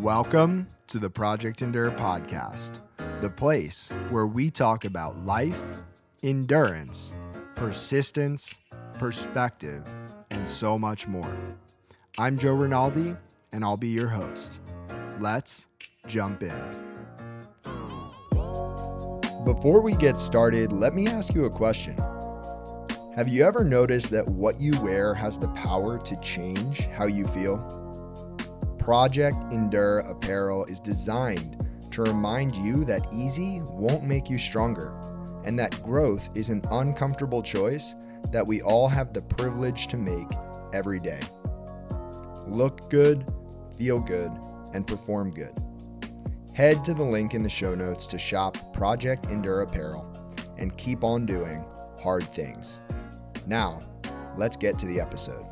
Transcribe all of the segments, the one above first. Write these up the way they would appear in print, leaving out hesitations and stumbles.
Welcome to the Project Endure podcast, the place where we talk about life, endurance, persistence, perspective, and so much more. I'm Joe Rinaldi, and I'll be your host. Let's jump in. Before we get started, let me ask you a question. Have you ever noticed that what you wear has the power to change how you feel? Project Endure apparel is designed to remind you that easy won't make you stronger, and that growth is an uncomfortable choice that we all have the privilege to make every day. Look good, feel good, and perform good. Head to the link in the show notes to shop Project Endure apparel and keep on doing hard things. Now, let's get to the episode.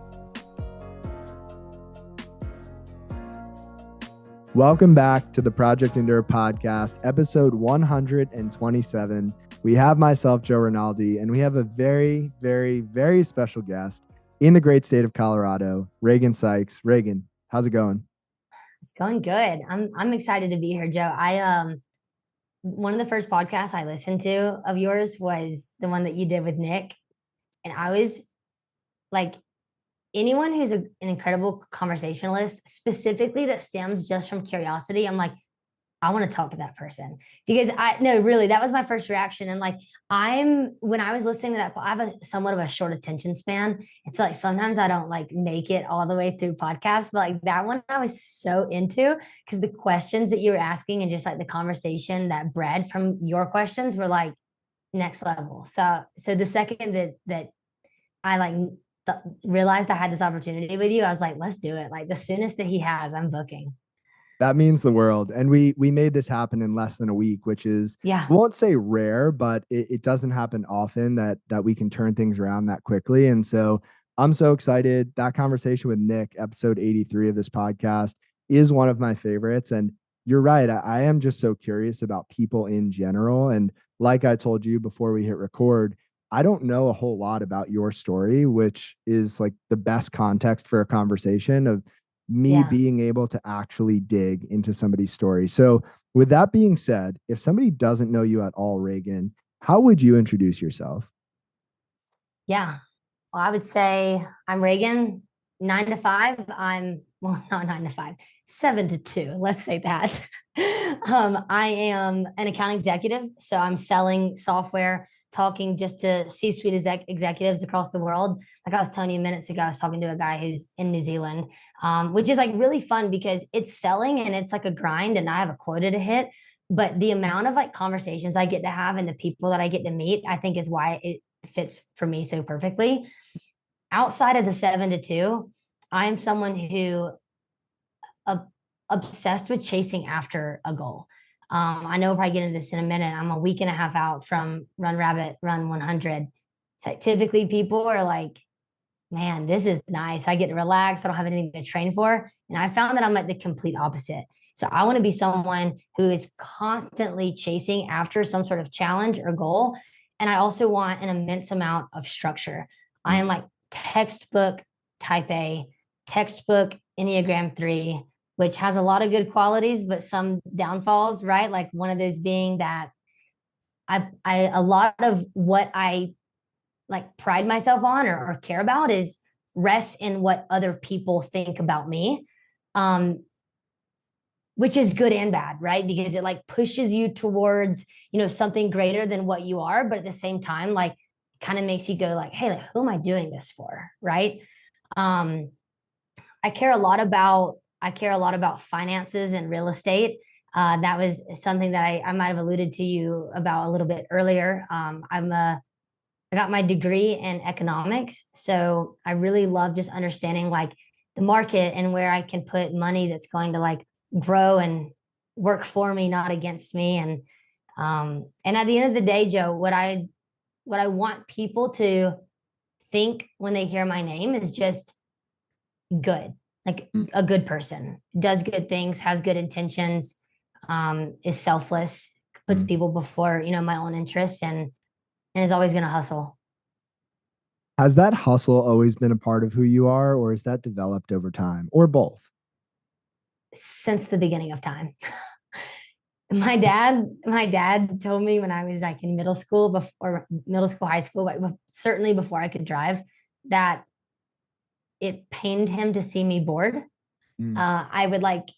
Welcome back to the Project Endure podcast, episode 127. We have myself, Joe Rinaldi, and we have a very, very, very special guest in the great state of Colorado, Regan Sikes. Regan, how's it going? It's going good. I'm excited to be here, Joe. One of the first podcasts I listened to of yours was the one that you did with Nick. And I was like, anyone who's an incredible conversationalist, specifically that stems just from curiosity, I'm like, I want to talk to that person because really, that was my first reaction. And when I was listening to that, I have somewhat of a short attention span. It's like, sometimes I don't make it all the way through podcasts, but that one I was so into because the questions that you were asking and just the conversation that bred from your questions were next level. So the second that I realized I had this opportunity with you, I was like, let's do it. The soonest that he has, I'm booking. That means the world. And we made this happen in less than a week, which is, I won't say rare, but it doesn't happen often that we can turn things around that quickly. And so I'm so excited. That conversation with Nick, episode 83 of this podcast, is one of my favorites. And you're right. I am just so curious about people in general. And like I told you before we hit record, I don't know a whole lot about your story, which is the best context for a conversation of me being able to actually dig into somebody's story. So with that being said, if somebody doesn't know you at all, Regan, how would you introduce yourself? Yeah. Well, I would say I'm Regan, 9 to 5. Not 9 to 5, 7 to 2. Let's say that. I am an account executive. So I'm selling software, talking just to C-suite executives across the world. Like I was telling you minutes ago, I was talking to a guy who's in New Zealand, which is really fun because it's selling and it's a grind and I have a quota to hit. But the amount of conversations I get to have and the people that I get to meet, I think is why it fits for me so perfectly. Outside of the 7 to 2, I'm someone who obsessed with chasing after a goal. I know we'll probably get into this in a minute. I'm a week and a half out from Run Rabbit Run 100. So typically people are like, man, this is nice. I get to relax. I don't have anything to train for. And I found that I'm the complete opposite. So I want to be someone who is constantly chasing after some sort of challenge or goal. And I also want an immense amount of structure. I am textbook type A, textbook Enneagram 3, which has a lot of good qualities, but some downfalls, right? One of those being that a lot of what I pride myself on or care about is rests in what other people think about me, which is good and bad, right? Because it pushes you towards, something greater than what you are. But at the same time, kind of makes you go hey, who am I doing this for? Right. I care a lot about finances and real estate. That was something that I might have alluded to you about a little bit earlier. I got my degree in economics. So I really love just understanding the market and where I can put money that's going to grow and work for me, not against me. And at the end of the day, Joe, what I want people to think when they hear my name is just good, a good person, does good things, has good intentions, is selfless, puts people before, my own interests, and is always going to hustle. Has that hustle always been a part of who you are, or is that developed over time, or both? since the beginning of time. My dad told me when I was like in middle school, before middle school, high school, but certainly before I could drive, that it pained him to see me bored. Mm, I would like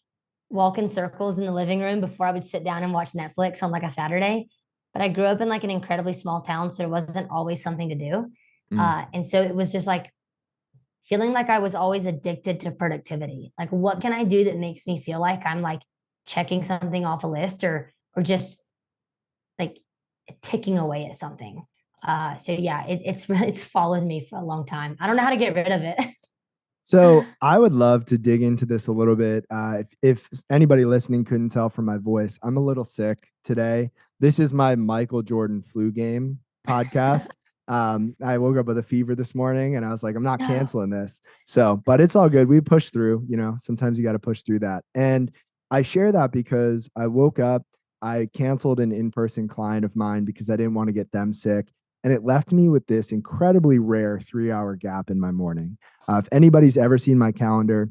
walk in circles in the living room before I would sit down and watch Netflix on like a Saturday. But I grew up in like an incredibly small town, so there wasn't always something to do. mm. And so it was just like feeling like I was always addicted to productivity. Like, what can I do that makes me feel like I'm like checking something off a list, or just like ticking away at something. So yeah, it's really, it's followed me for a long time. I don't know how to get rid of it. So I would love to dig into this a little bit. If anybody listening couldn't tell from my voice, I'm a little sick today. This is my Michael Jordan flu game podcast. I woke up with a fever this morning and I was like, I'm not No. canceling this. So, but it's all good. We push through, sometimes you got to push through that. And I share that because I woke up, I canceled an in-person client of mine because I didn't want to get them sick. And it left me with this incredibly rare 3 hour gap in my morning. If anybody's ever seen my calendar,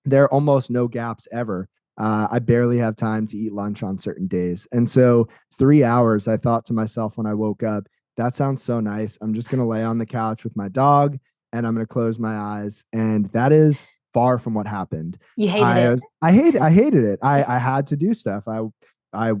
there are almost no gaps ever. I barely have time to eat lunch on certain days. And so 3 hours, I thought to myself when I woke up, that sounds so nice. I'm just going to lay on the couch with my dog and I'm going to close my eyes. And that is far from what happened. You hated it. I hated it. I had to do stuff. I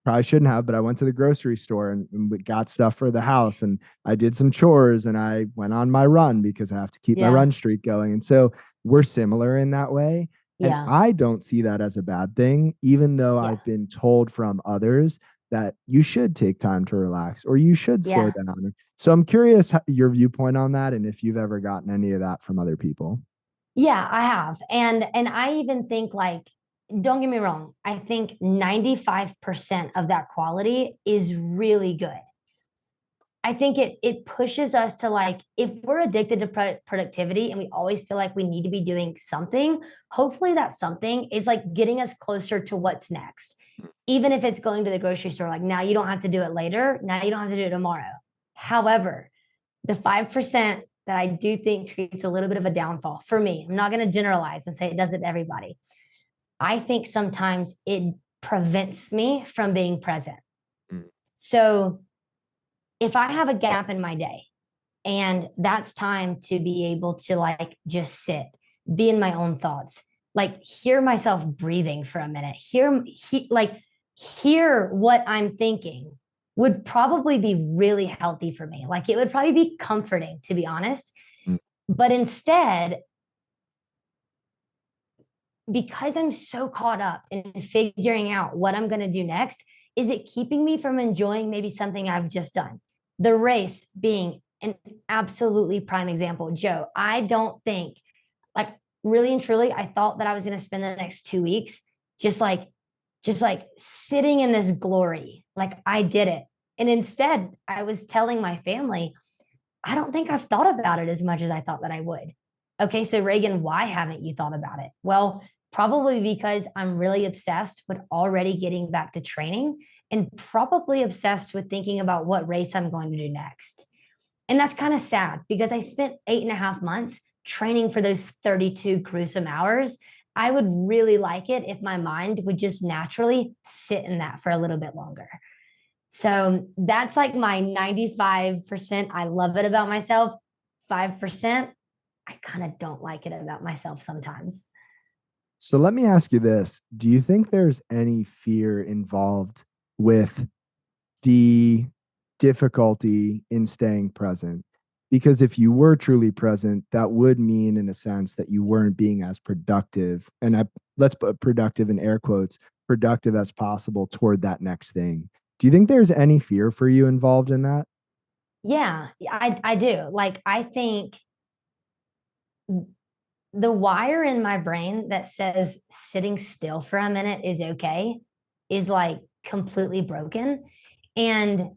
probably shouldn't have, but I went to the grocery store and we got stuff for the house and I did some chores and I went on my run because I have to keep my Yeah. run streak going. And so we're similar in that way. And Yeah. I don't see that as a bad thing, even though Yeah. I've been told from others that you should take time to relax or you should slow Yeah. down. So I'm curious your viewpoint on that and if you've ever gotten any of that from other people. Yeah, I have. And I even think like, don't get me wrong, I think 95% of that quality is really good. I think it pushes us to like, if we're addicted to productivity and we always feel like we need to be doing something, hopefully that something is like getting us closer to what's next. Even if it's going to the grocery store, like now you don't have to do it later, now you don't have to do it tomorrow. However, the 5% that I do think creates a little bit of a downfall for me, I'm not going to generalize and say it does it to everybody. I think sometimes it prevents me from being present. Mm. So if I have a gap in my day and that's time to be able to like just sit, be in my own thoughts, like hear myself breathing for a minute, hear what I'm thinking would probably be really healthy for me. Like it would probably be comforting, to be honest. Mm. But instead, because I'm so caught up in figuring out what I'm going to do next, is it keeping me from enjoying maybe something I've just done? The race being an absolutely prime example. Joe, I don't think, like, really and truly, I thought that I was going to spend the next 2 weeks just like, sitting in this glory. Like I did it. And instead, I was telling my family, I don't think I've thought about it as much as I thought that I would. Okay, so Reagan, why haven't you thought about it? Well, probably because I'm really obsessed with already getting back to training and probably obsessed with thinking about what race I'm going to do next. And that's kind of sad because I spent 8.5 months training for those 32 gruesome hours. I would really like it if my mind would just naturally sit in that for a little bit longer. So that's like my 95%. I love it about myself. 5%, I kind of don't like it about myself sometimes. So let me ask you this. Do you think there's any fear involved with the difficulty in staying present? Because if you were truly present, that would mean, in a sense, that you weren't being as productive. And let's put productive in air quotes, productive as possible toward that next thing. Do you think there's any fear for you involved in that? Yeah, I do. Like, I think the wire in my brain that says sitting still for a minute is okay is like completely broken. And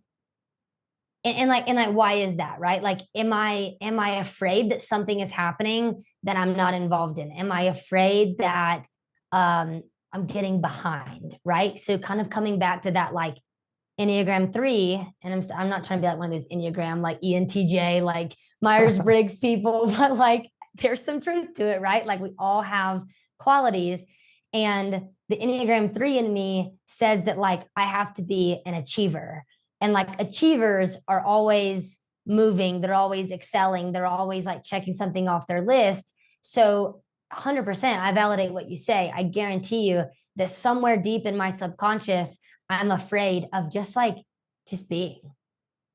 and like why is that, right? Like am I afraid that something is happening that I'm not involved in? Am I afraid that I'm getting behind, right? So kind of coming back to that like Enneagram 3, and I'm not trying to be like one of those Enneagram like ENTJ like Myers-Briggs people, but like there's some truth to it, right? Like we all have qualities. And the Enneagram 3 in me says that like I have to be an achiever. And like achievers are always moving, they're always excelling, they're always like checking something off their list. So 100%, I validate what you say. I guarantee you that somewhere deep in my subconscious, I'm afraid of just being,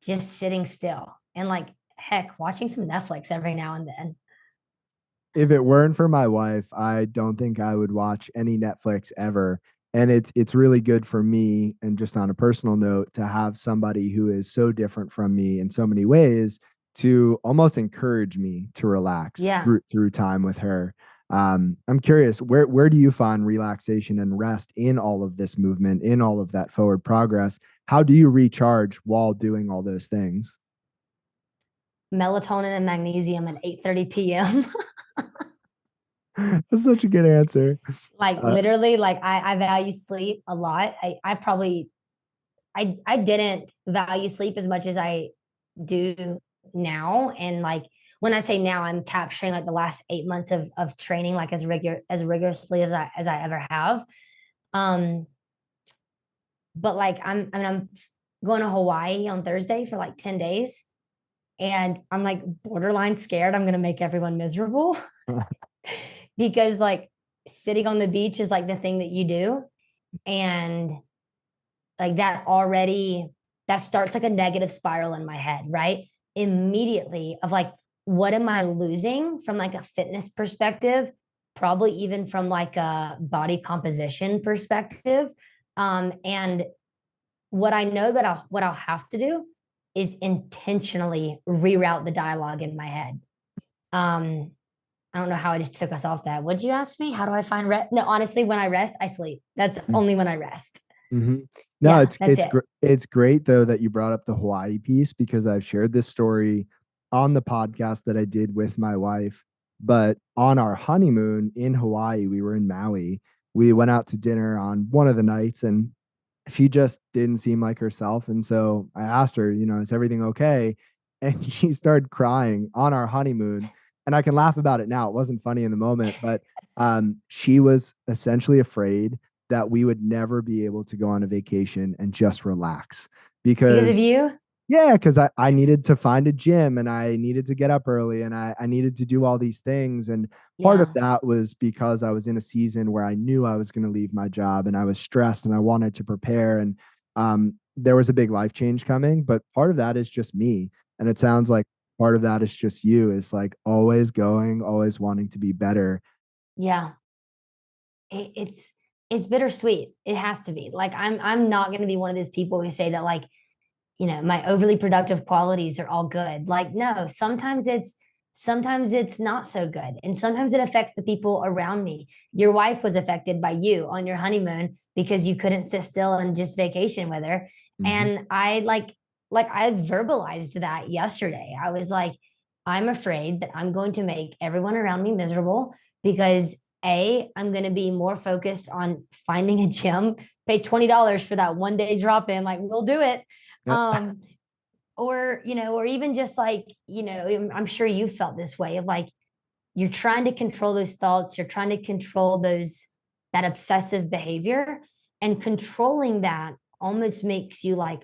just sitting still and like, heck, watching some Netflix every now and then. If it weren't for my wife, I don't think I would watch any Netflix ever. And it's really good for me, and just on a personal note, to have somebody who is so different from me in so many ways to almost encourage me to relax Yeah. through time with her. I'm curious, where do you find relaxation and rest in all of this movement, in all of that forward progress? How do you recharge while doing all those things? Melatonin and magnesium at 8:30 p.m. That's such a good answer. Like Uh, literally, like I value sleep a lot. I probably I didn't value sleep as much as I do now. And like when I say now, I'm capturing like the last 8 months of training like as rigorously as I ever have. Um, but like I'm going to Hawaii on Thursday for like 10 days. And I'm like borderline scared I'm gonna make everyone miserable because like sitting on the beach is like the thing that you do. And like that starts like a negative spiral in my head, right? Immediately of like, what am I losing from like a fitness perspective? Probably even from like a body composition perspective. And what I know that I'll have to do is intentionally reroute the dialogue in my head. Um, I don't know how I just took us off that. What'd you ask me? How do I find rest? No, honestly, when I rest, I sleep. That's only when I rest. Mhm. No, Yeah, that's it. it's great though that you brought up the Hawaii piece, because I've shared this story on the podcast that I did with my wife. But on our honeymoon in Hawaii, we were in Maui. We went out to dinner on one of the nights, and she just didn't seem like herself. And so I asked her, is everything okay? And she started crying on our honeymoon. And I can laugh about it now. It wasn't funny in the moment, but she was essentially afraid that we would never be able to go on a vacation and just relax, Because of because you? yeah, because I needed to find a gym, and I needed to get up early, and I needed to do all these things. And part of Yeah. that was because I was in a season where I knew I was going to leave my job, and I was stressed, and I wanted to prepare. And there was a big life change coming. But part of that is just me. And it sounds like part of that is just you, is like always going, always wanting to be better. Yeah. It's bittersweet. It has to be. Like I'm not going to be one of these people who say that like, my overly productive qualities are all good. Like no, sometimes it's not so good. And sometimes it affects the people around me. Your wife was affected by you on your honeymoon because you couldn't sit still and just vacation with her. Mhm. And I verbalized that yesterday. I was like, I'm afraid that I'm going to make everyone around me miserable because I'm going to be more focused on finding a gym, pay $20 for that 1 day drop in, like we'll do it. Yeah. Um, or even just like, I'm sure you felt this way of like, you're trying to control those thoughts, you're trying to control that obsessive behavior, and controlling that almost makes you like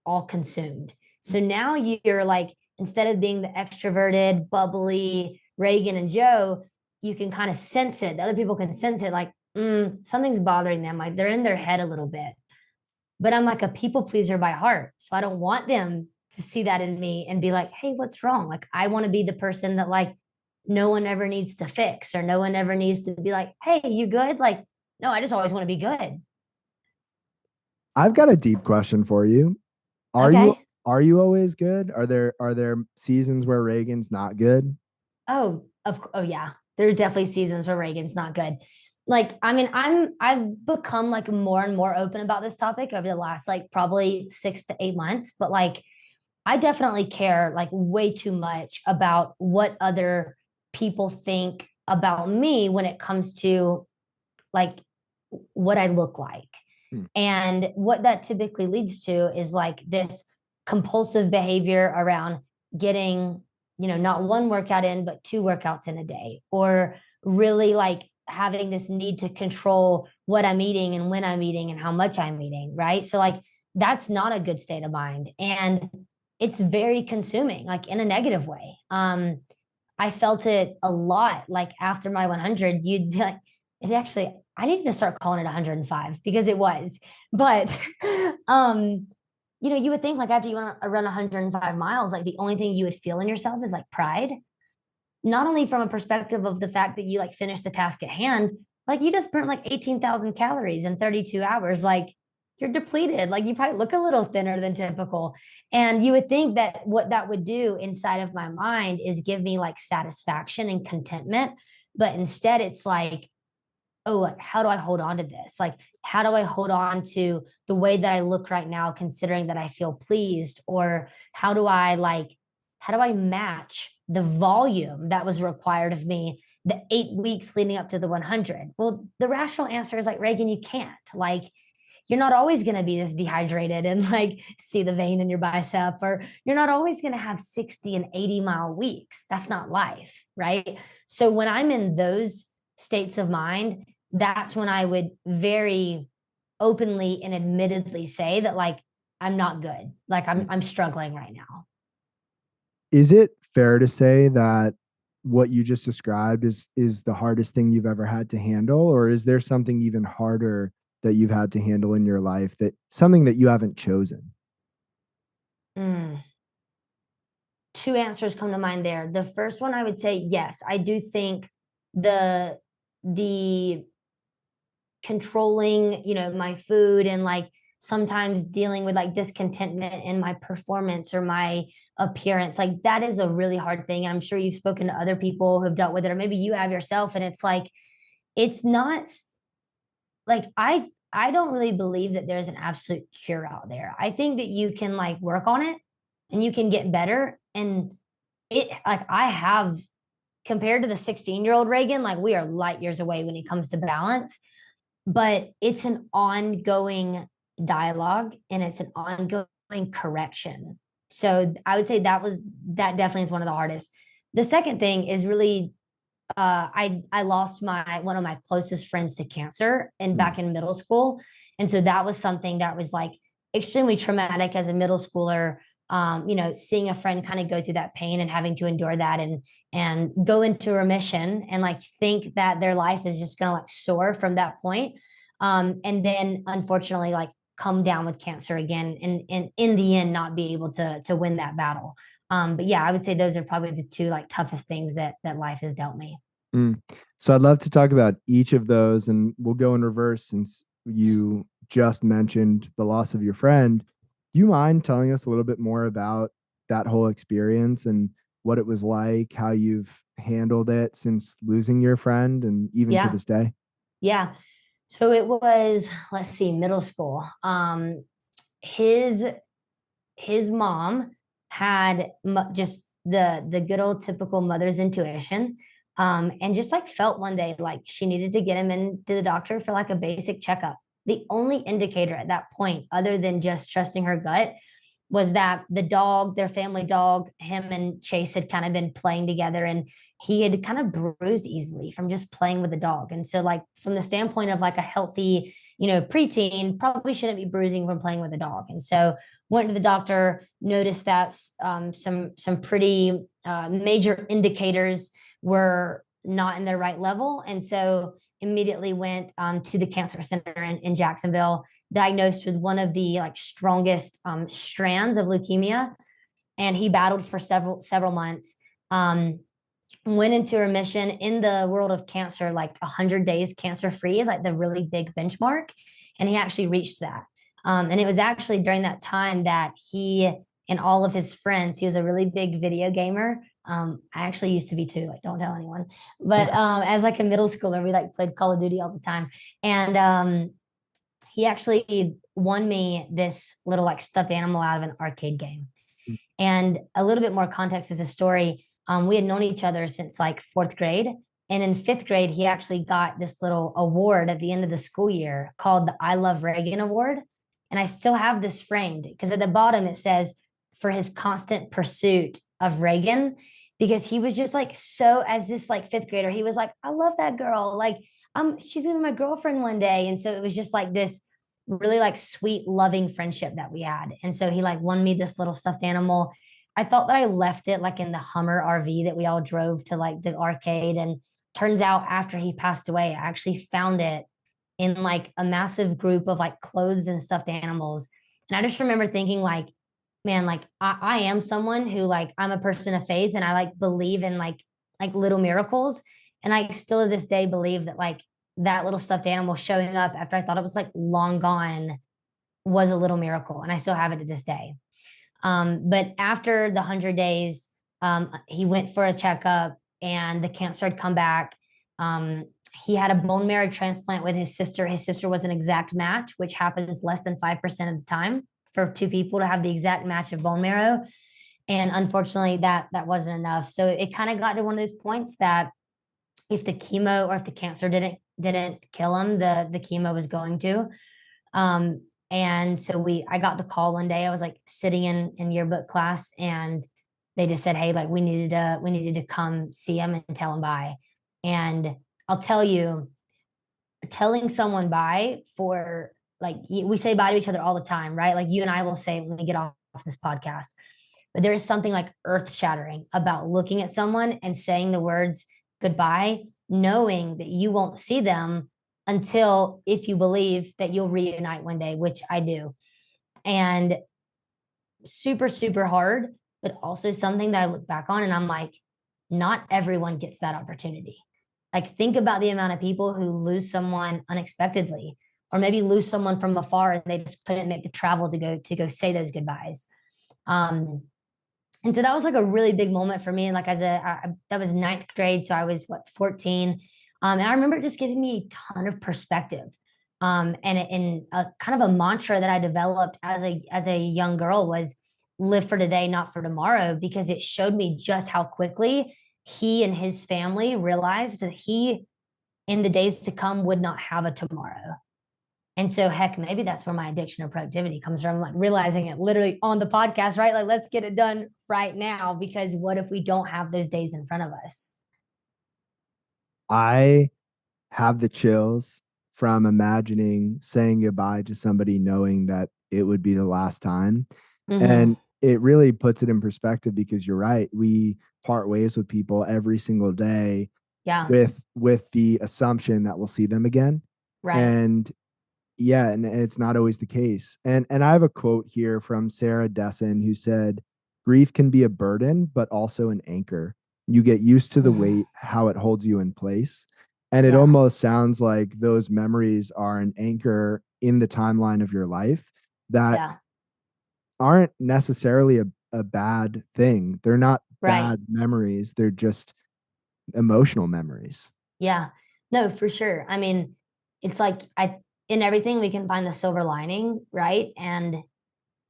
all consumed. So now you're like, instead of being the extroverted, bubbly Reagan and Joe, you can kind of sense it. The other people can sense it, like, something's bothering them. Like they're in their head a little bit. But I'm like a people pleaser by heart. So I don't want them to see that in me and be like, hey, what's wrong? Like I want to be the person that like no one ever needs to fix, or no one ever needs to be like, hey, you good? Like, no, I just always want to be good. I've got a deep question for you. Are you Okay. are you always good? Are there seasons where Reagan's not good? Oh yeah. There are definitely seasons where Reagan's not good. Like, I mean, I've become like more and more open about this topic over the last like probably 6 to 8 months, but like I definitely care like way too much about what other people think about me when it comes to like what I look like. Hmm. And what that typically leads to is like this compulsive behavior around getting, not one workout in, but two workouts in a day, or really like having this need to control what I'm eating and when I'm eating and how much I'm eating, right? So like that's not a good state of mind. And it's very consuming, like in a negative way. I felt it a lot. Like after my 100, you'd be like, it actually, I needed to start calling it 105 because it was. But, you would think like after you run 105 miles, like the only thing you would feel in yourself is like pride, not only from a perspective of the fact that you like finished the task at hand, like you just burnt like 18,000 calories in 32 hours. Like you're depleted. Like you probably look a little thinner than typical. And you would think that what that would do inside of my mind is give me like satisfaction and contentment. But instead, it's like, oh, like, how do I hold on to this? Like, how do I hold on to the way that I look right now, considering that I feel pleased? Or how do I match the volume that was required of me the 8 weeks leading up to the 100? Well, the rational answer is like, Reagan, you can't. Like, you're not always going to be this dehydrated and like see the vein in your bicep, or you're not always going to have 60 and 80-mile weeks. That's not life, right? So when I'm in those states of mind, that's when I would very openly and admittedly say that like I'm not good. Like I'm struggling right now. Is it fair to say that what you just described is the hardest thing you've ever had to handle, or is there something even harder that you've had to handle in your life, that something that you haven't chosen? Mm. Two answers come to mind there. The first one, I would say yes, I do think the controlling, my food and like sometimes dealing with like discontentment in my performance or my appearance, like that is a really hard thing. And I'm sure you've spoken to other people who've dealt with it, or maybe you have yourself. And it's like, it's not like I don't really believe that there's an absolute cure out there. I think that you can like work on it and you can get better. And it like I have, compared to the 16-year-old Reagan, like we are light years away when it comes to balance, but it's an ongoing dialogue and it's an ongoing correction. So I would say that definitely is one of the hardest. The second thing is really I lost my one of my closest friends to cancer and back in middle school. And so that was something that was like extremely traumatic as a middle schooler. Seeing a friend kind of go through that pain and having to endure that and go into remission and like think that their life is just gonna like soar from that point. And then unfortunately like come down with cancer again and in the end not be able to win that battle. But yeah, I would say those are probably the two like toughest things that life has dealt me. Mm. So I'd love to talk about each of those, and we'll go in reverse since you just mentioned the loss of your friend. Do you mind telling us a little bit more about that whole experience and what it was like, how you've handled it since losing your friend and even to Yeah, this day? yeah. So it was, let's see, middle school. His his mom had just the good old typical mother's intuition, and just like felt one day like she needed to get him into the doctor for like a basic checkup. The only indicator at that point, other than just trusting her gut, was that the dog, their family dog, him and Chase had kind of been playing together, and he had kind of bruised easily from just playing with the dog. And so, like, from the standpoint of like a healthy, preteen, probably shouldn't be bruising from playing with a dog. And so, went to the doctor, noticed that some pretty major indicators were not in their right level. And so, immediately went to the cancer center in Jacksonville, diagnosed with one of the like strongest strands of leukemia, and he battled for several months. Went into remission. In the world of cancer, like 100 days cancer free is like the really big benchmark, and he actually reached that. And it was actually during that time that he and all of his friends, he was a really big video gamer. I actually used to be too, like don't tell anyone. But as like a middle schooler, we like played Call of Duty all the time. And he actually won me this little like stuffed animal out of an arcade game. And a little bit more context is a story. We had known each other since like fourth grade. And in fifth grade, he actually got this little award at the end of the school year called the I Love Reagan Award. And I still have this framed because at the bottom it says for his constant pursuit of Reagan. because he was just like, so as this like fifth grader, he was like, I love that girl. Like, she's gonna be my girlfriend one day. And so it was just like this really like sweet, loving friendship that we had. And so he like won me this little stuffed animal. I thought that I left it like in the Hummer RV that we all drove to like the arcade. And turns out after he passed away, I actually found it in like a massive group of like clothes and stuffed animals. And I just remember thinking like, man, like I am someone who like I'm a person of faith and I like believe in like little miracles. And I still to this day believe that like that little stuffed animal showing up after I thought it was like long gone was a little miracle. And I still have it to this day. But after the 100 days, he went for a checkup and the cancer had come back. He had a bone marrow transplant with his sister. His sister was an exact match, which happens less than 5% of the time for two people to have the exact match of bone marrow. And unfortunately, that wasn't enough. So it kind of got to one of those points that if the chemo or if the cancer didn't kill him, the chemo was going to. And so I got the call one day. I was like sitting in yearbook class, and they just said, "Hey, like we needed to come see him and tell him bye." And I'll tell you, telling someone bye for like we say bye to each other all the time, right? Like you and I will say when we get off this podcast, but there is something like earth shattering about looking at someone and saying the words goodbye, knowing that you won't see them until if you believe that you'll reunite one day, which I do. And super, super hard, but also something that I look back on and I'm like, not everyone gets that opportunity. Like, think about the amount of people who lose someone unexpectedly, or maybe lose someone from afar and they just couldn't make the travel to go say those goodbyes. And so that was like a really big moment for me. And like that was ninth grade, so I was what 14, and I remember it just giving me a ton of perspective. And a kind of a mantra that I developed as a young girl was live for today, not for tomorrow, because it showed me just how quickly he and his family realized that he in the days to come would not have a tomorrow. And so, heck, maybe that's where my addiction of productivity comes from, like realizing it literally on the podcast, right? Like, let's get it done right now, because what if we don't have those days in front of us? I have the chills from imagining saying goodbye to somebody knowing that it would be the last time. Mm-hmm. And it really puts it in perspective because you're right. We part ways with people every single day Yeah. with the assumption that we'll see them again. Right. And yeah, and it's not always the case. And I have a quote here from Sarah Dessen who said, "Grief can be a burden, but also an anchor. You get used to the Mm. weight, how it holds you in place." And it Yeah. almost sounds like those memories are an anchor in the timeline of your life that Yeah. aren't necessarily a bad thing. They're not Right. bad memories. They're just emotional memories. Yeah. No, for sure. I mean, it's like in everything we can find the silver lining, right? And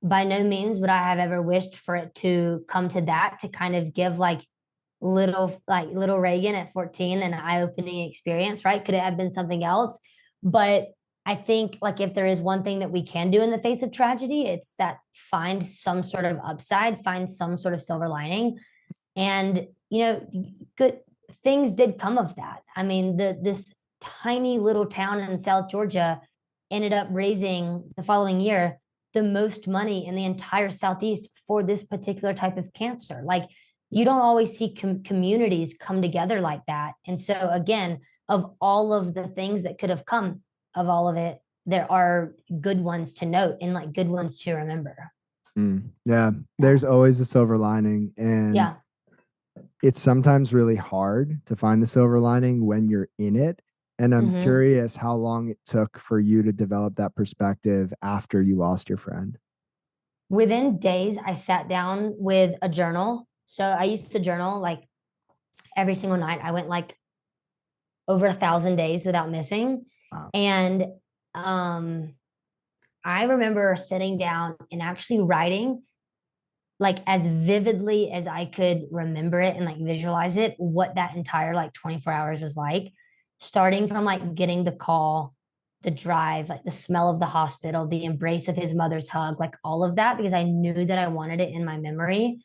by no means would I have ever wished for it to come to that, to kind of give little Regan at 14 an eye-opening experience, right? Could it have been something else? But I think like if there is one thing that we can do in the face of tragedy, it's that find some sort of upside, find some sort of silver lining. And good things did come of that. I mean, this tiny little town in South Georgia ended up raising the following year the most money in the entire Southeast for this particular type of cancer. Like, you don't always see communities come together like that. And so, again, of all of the things that could have come of all of it, there are good ones to note and like good ones to remember. Yeah, Yeah. there's always a silver lining. And Yeah. it's sometimes really hard to find the silver lining when you're in it. And I'm Mm-hmm. curious how long it took for you to develop that perspective after you lost your friend. Within days, I sat down with a journal. So I used to journal like every single night. I went like over 1,000 days without missing. Wow. And um, I remember sitting down and actually writing like as vividly as I could remember it and like visualize it, what that entire like 24 hours was like, starting from like getting the call, the drive, like the smell of the hospital, the embrace of his mother's hug, like all of that, because I knew that I wanted it in my memory.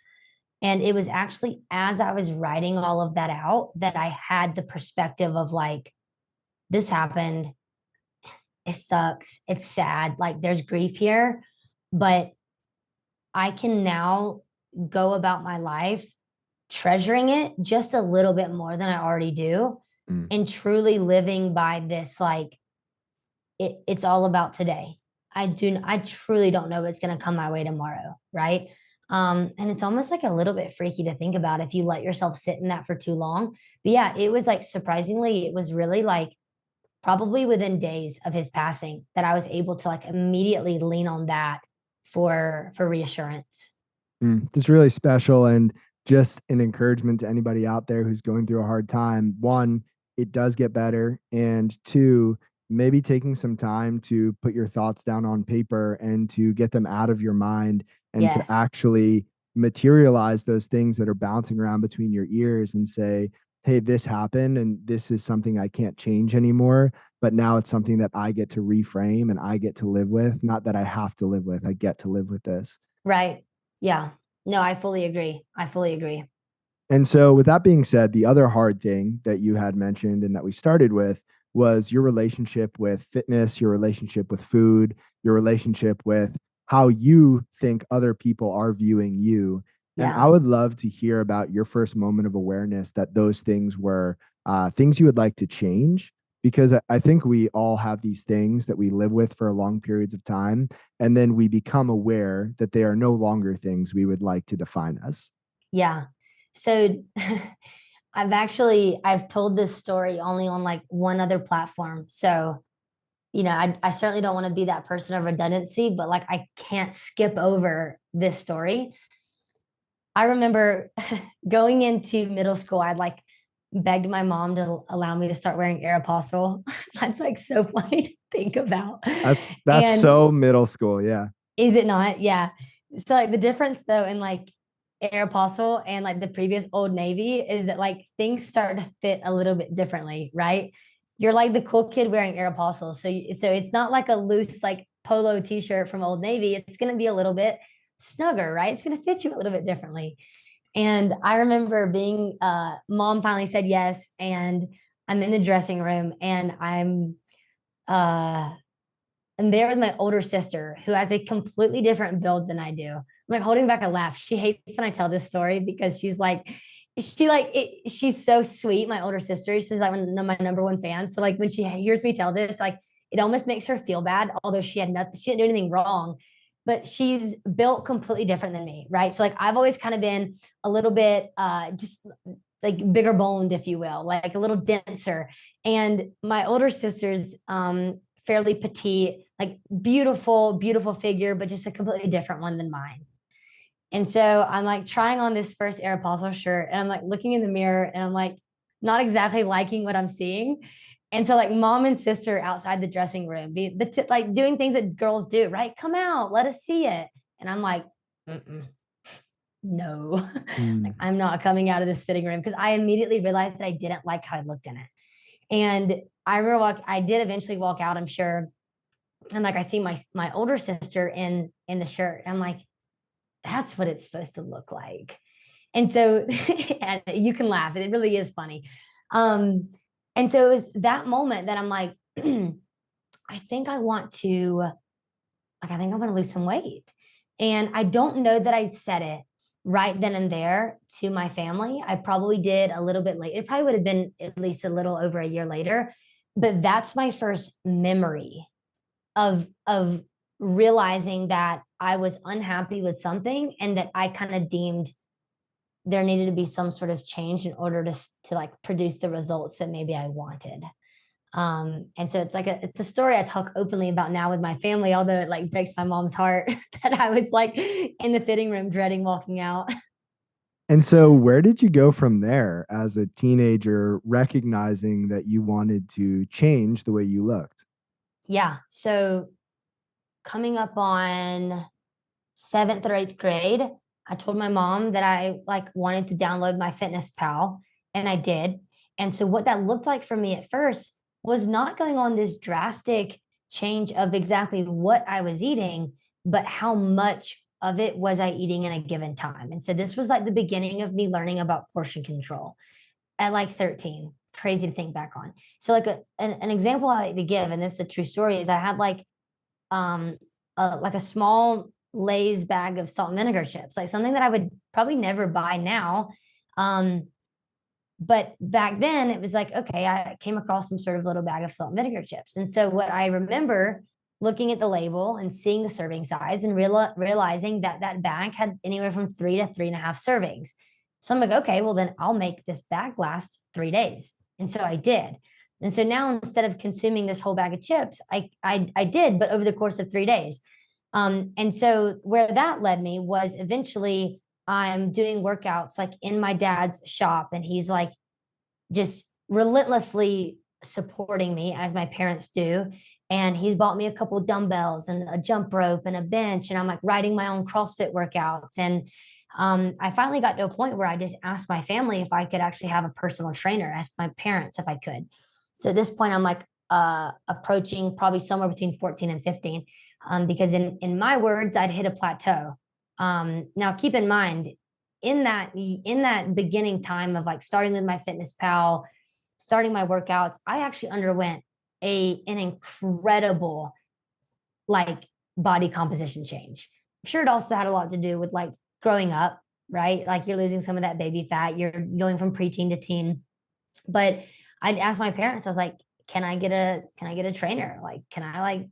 And it was actually as I was writing all of that out that I had the perspective of like, this happened. It sucks. It's sad. Like there's grief here, but I can now go about my life treasuring it just a little bit more than I already do Mm. and truly living by this like it's all about today. I truly don't know what's going to come my way tomorrow, right? And it's almost like a little bit freaky to think about if you let yourself sit in that for too long. But yeah, it was like surprisingly, it was really like probably within days of his passing that I was able to like immediately lean on that for reassurance. It's really special and just an encouragement to anybody out there who's going through a hard time. One, it does get better. And two, maybe taking some time to put your thoughts down on paper and to get them out of your mind and to Yes. actually materialize those things that are bouncing around between your ears and say, hey, this happened and this is something I can't change anymore. But now it's something that I get to reframe and I get to live with. Not that I have to live with, I get to live with this. Right. Yeah. No, I fully agree. I fully agree. And so, with that being said, the other hard thing that you had mentioned and that we started with was your relationship with fitness, your relationship with food, your relationship with how you think other people are viewing you. And I Yeah. would love to hear about your first moment of awareness that those things were things you would like to change. Because I think we all have these things that we live with for long periods of time. And then we become aware that they are no longer things we would like to define us. Yeah. So I've told this story only on like one other platform. So, I certainly don't want to be that person of redundancy, but like I can't skip over this story. I remember going into middle school, I'd like begged my mom to allow me to start wearing Aeropostale. That's like so funny to think about. That's And so middle school, yeah. is it not? Yeah. So like the difference though in like Aeropostale and like the previous Old Navy is that like things start to fit a little bit differently, right? You're like the cool kid wearing Aeropostale. So it's not like a loose like polo t-shirt from Old Navy. It's going to be a little bit snugger, right? It's going to fit you a little bit differently. And I remember being mom finally said yes and I'm in the dressing room and uh I'm there with my older sister who has a completely different build than I do. I'm like holding back a laugh. She hates when I tell this story because she's so sweet. My older sister, she's like my number one fan. So like when she hears me tell this, like it almost makes her feel bad, although she didn't do anything wrong. But she's built completely different than me, right? So like I've always kind of been a little bit just like bigger boned, if you will, like a little denser. And my older sister's fairly petite, like beautiful, beautiful figure, but just a completely different one than mine. And so I'm like trying on this first Aeropostale shirt and I'm like looking in the mirror and I'm like not exactly liking what I'm seeing. And so like mom and sister outside the dressing room, like doing things that girls do, right? Come out, let us see it. And I'm like, mm-mm, no, like Mm. I'm not coming out of this fitting room because I immediately realized that I didn't like how I looked in it. And I did eventually walk out, I'm sure. And like I see my older sister in the shirt. I'm like, that's what it's supposed to look like. And so and you can laugh. It really is funny. Um, and so it was that moment that I'm like, I think I want to I think I want to lose some weight. And I don't know that I said it right then and there to my family. I probably did a little bit late. It probably would have been at least a little over a year later. But that's my first memory of realizing that I was unhappy with something and that I kind of deemed there needed to be some sort of change in order to like produce the results that maybe I wanted. And so it's a story I talk openly about now with my family, although it like breaks my mom's heart that I was like in the fitting room dreading walking out. And so, where did you go from there as a teenager, recognizing that you wanted to change the way you looked? Yeah. So coming up on seventh or eighth grade, I told my mom that I like wanted to download my Fitness Pal, and I did. And so what that looked like for me at first was not going on this drastic change of exactly what I was eating, but how much of it was I eating in a given time. And so this was like the beginning of me learning about portion control at like 13. Crazy to think back on. So like an example I like to give, and this is a true story, is I had um like a small Lay's bag of salt and vinegar chips, like something that I would probably never buy now. But back then it was like, okay, I came across some sort of little bag of salt and vinegar chips. And so what I remember looking at the label and seeing the serving size and realizing that that bag had anywhere from 3 to 3.5 servings. So I'm like, okay, well then I'll make this bag last 3 days. And so I did. And so now instead of consuming this whole bag of chips, I did, but over the course of 3 days. And so where that led me was eventually I'm doing workouts like in my dad's shop, and he's like just relentlessly supporting me as my parents do. And he's bought me a couple dumbbells and a jump rope and a bench, and I'm like riding my own CrossFit workouts. And I finally got to a point where I just asked my family if I could actually have a personal trainer, asked my parents if I could. So at this point, I'm like approaching probably somewhere between 14 and 15, because in my words, I'd hit a plateau. Now keep in mind, in that beginning time of like starting with my fitness pal, starting my workouts, I actually underwent an incredible like body composition change. I'm sure it also had a lot to do with like growing up, right? Like you're losing some of that baby fat, you're going from preteen to teen. But I'd ask my parents, I was like, can I get a trainer? Like, can I like,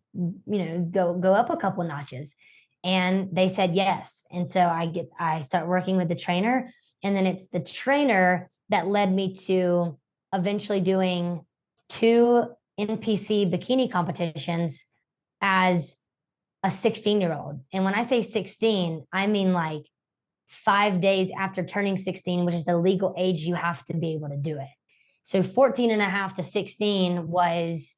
go up a couple notches? And they said yes. And so I start working with the trainer, and then it's the trainer that led me to eventually doing 2 NPC bikini competitions as a 16-year-old. And when I say 16, I mean like 5 days after turning 16, which is the legal age you have to be able to do it. So 14 and a half to 16 was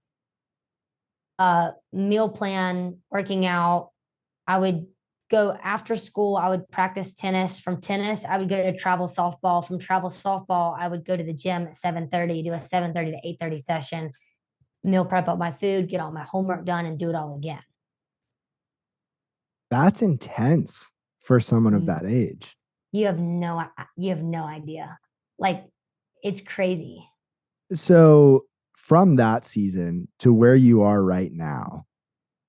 a meal plan, working out. I would go after school. I would practice tennis. From tennis, I would go to travel softball. From travel softball, I would go to the gym at 7:30, do a 7:30 to 8:30 session, meal prep up my food, get all my homework done, and do it all again. That's intense for someone of that age. You have no idea. Like, it's crazy. So from that season to where you are right now,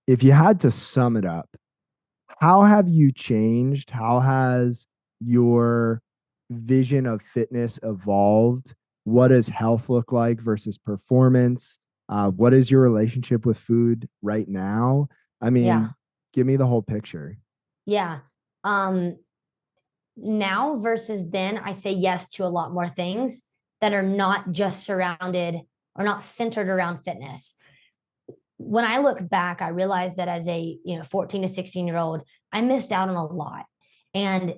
if you had to sum it up, how have you changed? How has your vision of fitness evolved? What does health look like versus performance? What is your relationship with food right now? I Yeah. mean, give me the whole picture. Yeah. Now versus then, I say yes to a lot more things that are not just surrounded or not centered around fitness. When I look back, I realized that as a 14 to 16-year-old, I missed out on a lot. And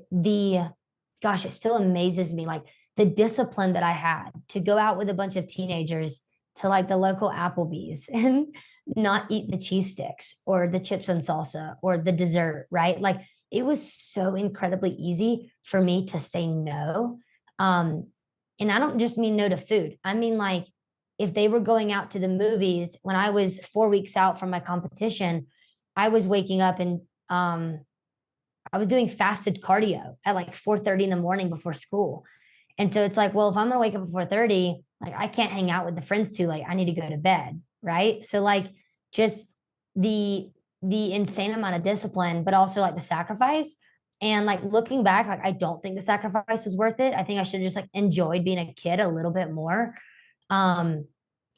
gosh, it still amazes me, like the discipline that I had to go out with a bunch of teenagers to like the local Applebee's and not eat the cheese sticks or the chips and salsa or the dessert, right? Like it was so incredibly easy for me to say no. And I don't just mean no to food. I mean, like, if they were going out to the movies when I was 4 weeks out from my competition, I was waking up and I was doing fasted cardio at like 4:30 in the morning before school. And so it's like, well, if I'm gonna wake up at 4:30, like I can't hang out with the friends too late. I need to go to bed. Right. So like just the insane amount of discipline, but also like the sacrifice. And like looking back, like I don't think the sacrifice was worth it. I think I should have just like enjoyed being a kid a little bit more. Um,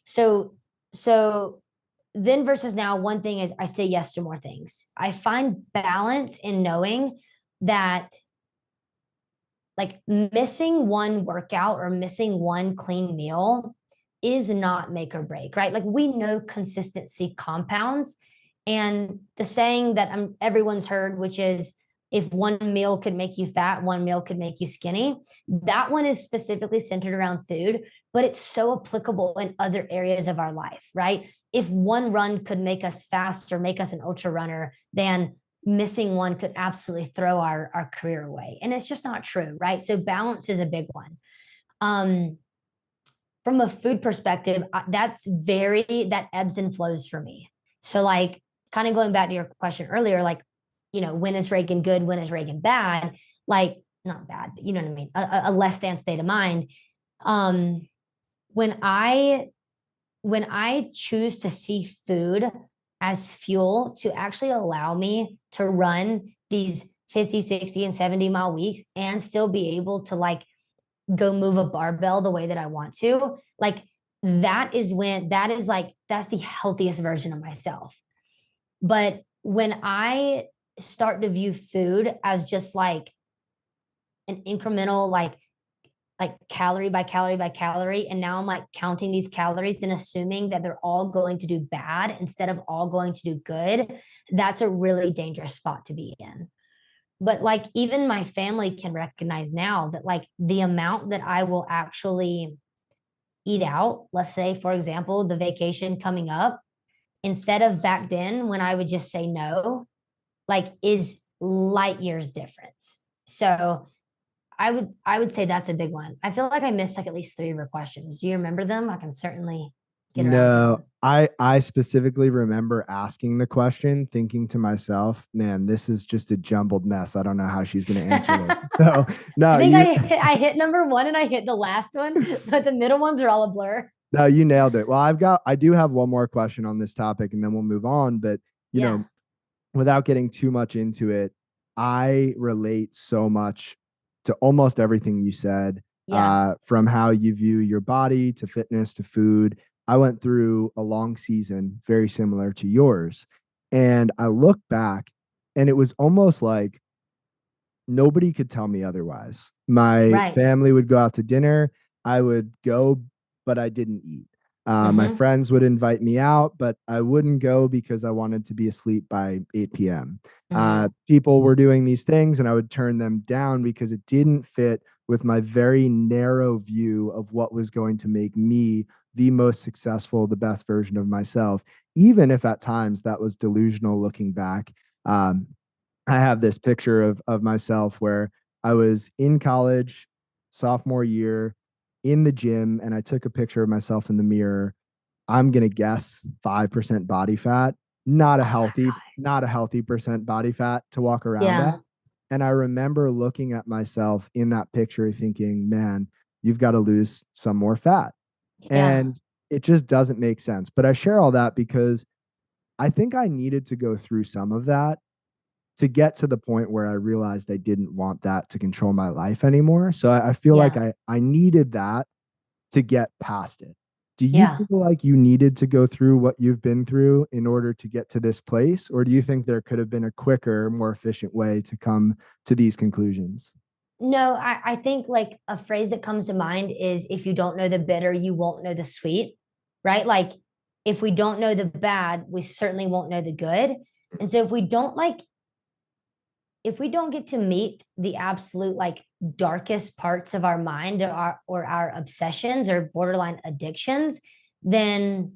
so so then versus now, one thing is I say yes to more things. I find balance in knowing that like missing one workout or missing one clean meal is not make or break, right? Like we know consistency compounds. And the saying that everyone's heard, which is if one meal could make you fat, one meal could make you skinny. That one is specifically centered around food, but it's so applicable in other areas of our life, right? If one run could make us fast or make us an ultra runner, then missing one could absolutely throw our career away. And it's just not true, right? So balance is a big one. From a food perspective, that ebbs and flows for me. So like kind of going back to your question earlier, like, when is Reagan good, when is Reagan bad, like not bad, but you know what I mean, a less than state of mind. Um, when I choose to see food as fuel to actually allow me to run these 50, 60, and 70-mile weeks and still be able to like go move a barbell the way that I want to, like that's the healthiest version of myself. But when I start to view food as just like an incremental, like calorie by calorie by calorie, and now I'm like counting these calories and assuming that they're all going to do bad instead of all going to do good, that's a really dangerous spot to be in. But like even my family can recognize now that like the amount that I will actually eat out, let's say for example the vacation coming up, instead of back then when I would just say no, like is light years difference. So I would say that's a big one. I feel like I missed like at least three of your questions. Do you remember them? I can certainly get around to No, them. I specifically remember asking the question, thinking to myself, man, this is just a jumbled mess. I don't know how she's going to answer this. So, I no, think you I hit number one and I hit the last one, but the middle ones are all a blur. no, you nailed it. Well, I do have one more question on this topic and then we'll move on, but Yeah. without getting too much into it, I relate so much to almost everything you said, Yeah. from how you view your body to fitness to food. I went through a long season very similar to yours. And I look back and it was almost like nobody could tell me otherwise. My Right. family would go out to dinner. I would go, but I didn't eat. My Mm-hmm. friends would invite me out, but I wouldn't go because I wanted to be asleep by 8 p.m. Mm-hmm. People were doing these things, and I would turn them down because it didn't fit with my very narrow view of what was going to make me the most successful, the best version of myself, even if at times that was delusional looking back. Um, I have this picture of myself where I was in college, sophomore year, in the gym, and I took a picture of myself in the mirror. I'm gonna guess 5% body fat, Oh my God. not a healthy percent body fat to walk around at. Yeah. And I remember looking at myself in that picture thinking, man, you've got to lose some more fat. Yeah. And it just doesn't make sense. But I share all that because I think I needed to go through some of that to get to the point where I realized I didn't want that to control my life anymore. So I feel like Yeah. I needed that to get past it. Do you Yeah. feel like you needed to go through what you've been through in order to get to this place? Or do you think there could have been a quicker, more efficient way to come to these conclusions? No, I think like a phrase that comes to mind is if you don't know the bitter, you won't know the sweet, right? Like if we don't know the bad, we certainly won't know the good. And so if we don't get to meet the absolute like darkest parts of our mind or our obsessions or borderline addictions, then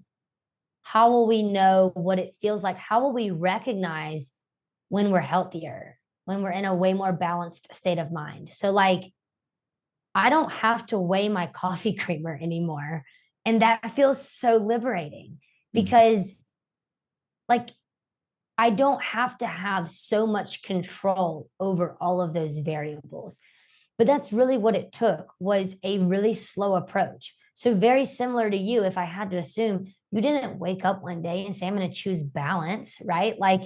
how will we know what it feels like? How will we recognize when we're healthier, when we're in a way more balanced state of mind? So like I don't have to weigh my coffee creamer anymore. And that feels so liberating Mhm. because like I don't have to have so much control over all of those variables. But that's really what it took was a really slow approach. So very similar to you, if I had to assume you didn't wake up one day and say, I'm going to choose balance, right? Like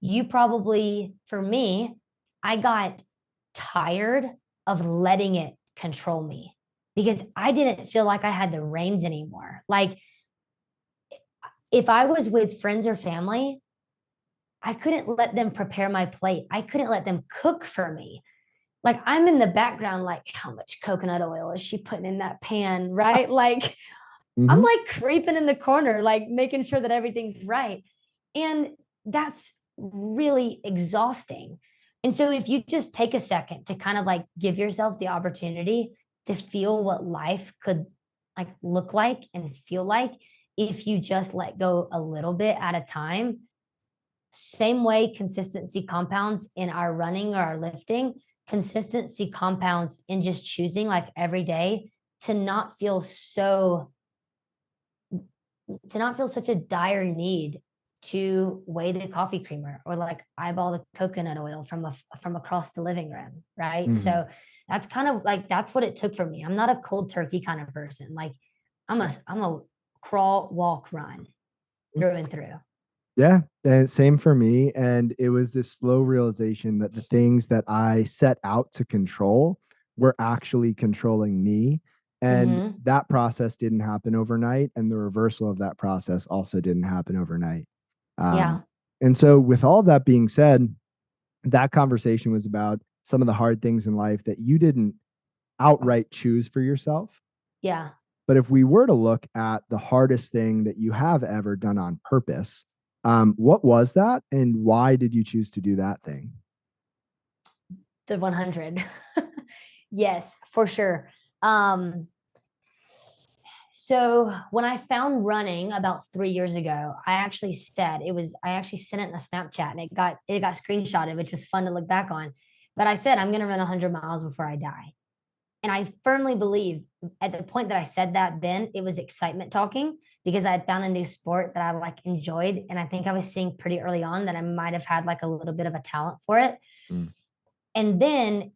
you probably, for me, I got tired of letting it control me because I didn't feel like I had the reins anymore. Like if I was with friends or family, I couldn't let them prepare my plate. I couldn't let them cook for me. Like I'm in the background, like, how much coconut oil is she putting in that pan? Right. Like I'm Mhm. like creeping in the corner, like making sure that everything's right. And that's really exhausting. And so if you just take a second to kind of like give yourself the opportunity to feel what life could like look like and feel like if you just let go a little bit at a time, same way consistency compounds in our running or our lifting, consistency compounds in just choosing like every day to not feel so to not feel such a dire need to weigh the coffee creamer or like eyeball the coconut oil from across the living room, right? Mhm. So that's kind of like that's what it took for me. I'm not a cold turkey kind of person. Like I'm a crawl, walk, run through and through. Yeah, and same for me. And it was this slow realization that the things that I set out to control were actually controlling me. And Mm-hmm. that process didn't happen overnight. And the reversal of that process also didn't happen overnight. Um, Yeah. and so, with all that being said, that conversation was about some of the hard things in life that you didn't outright choose for yourself. Yeah. But if we were to look at the hardest thing that you have ever done on purpose, what was that, and why did you choose to do that thing? The 100. Yes, for sure. Um, so when I found running about 3 years ago, I actually sent it in a Snapchat and it got screenshotted, which was fun to look back on. But I said I'm gonna run 100 miles before I die. And I firmly believe at the point that I said that, then it was excitement talking because I had found a new sport that I like enjoyed. And I think I was seeing pretty early on that I might have had like a little bit of a talent for it. Mm. And then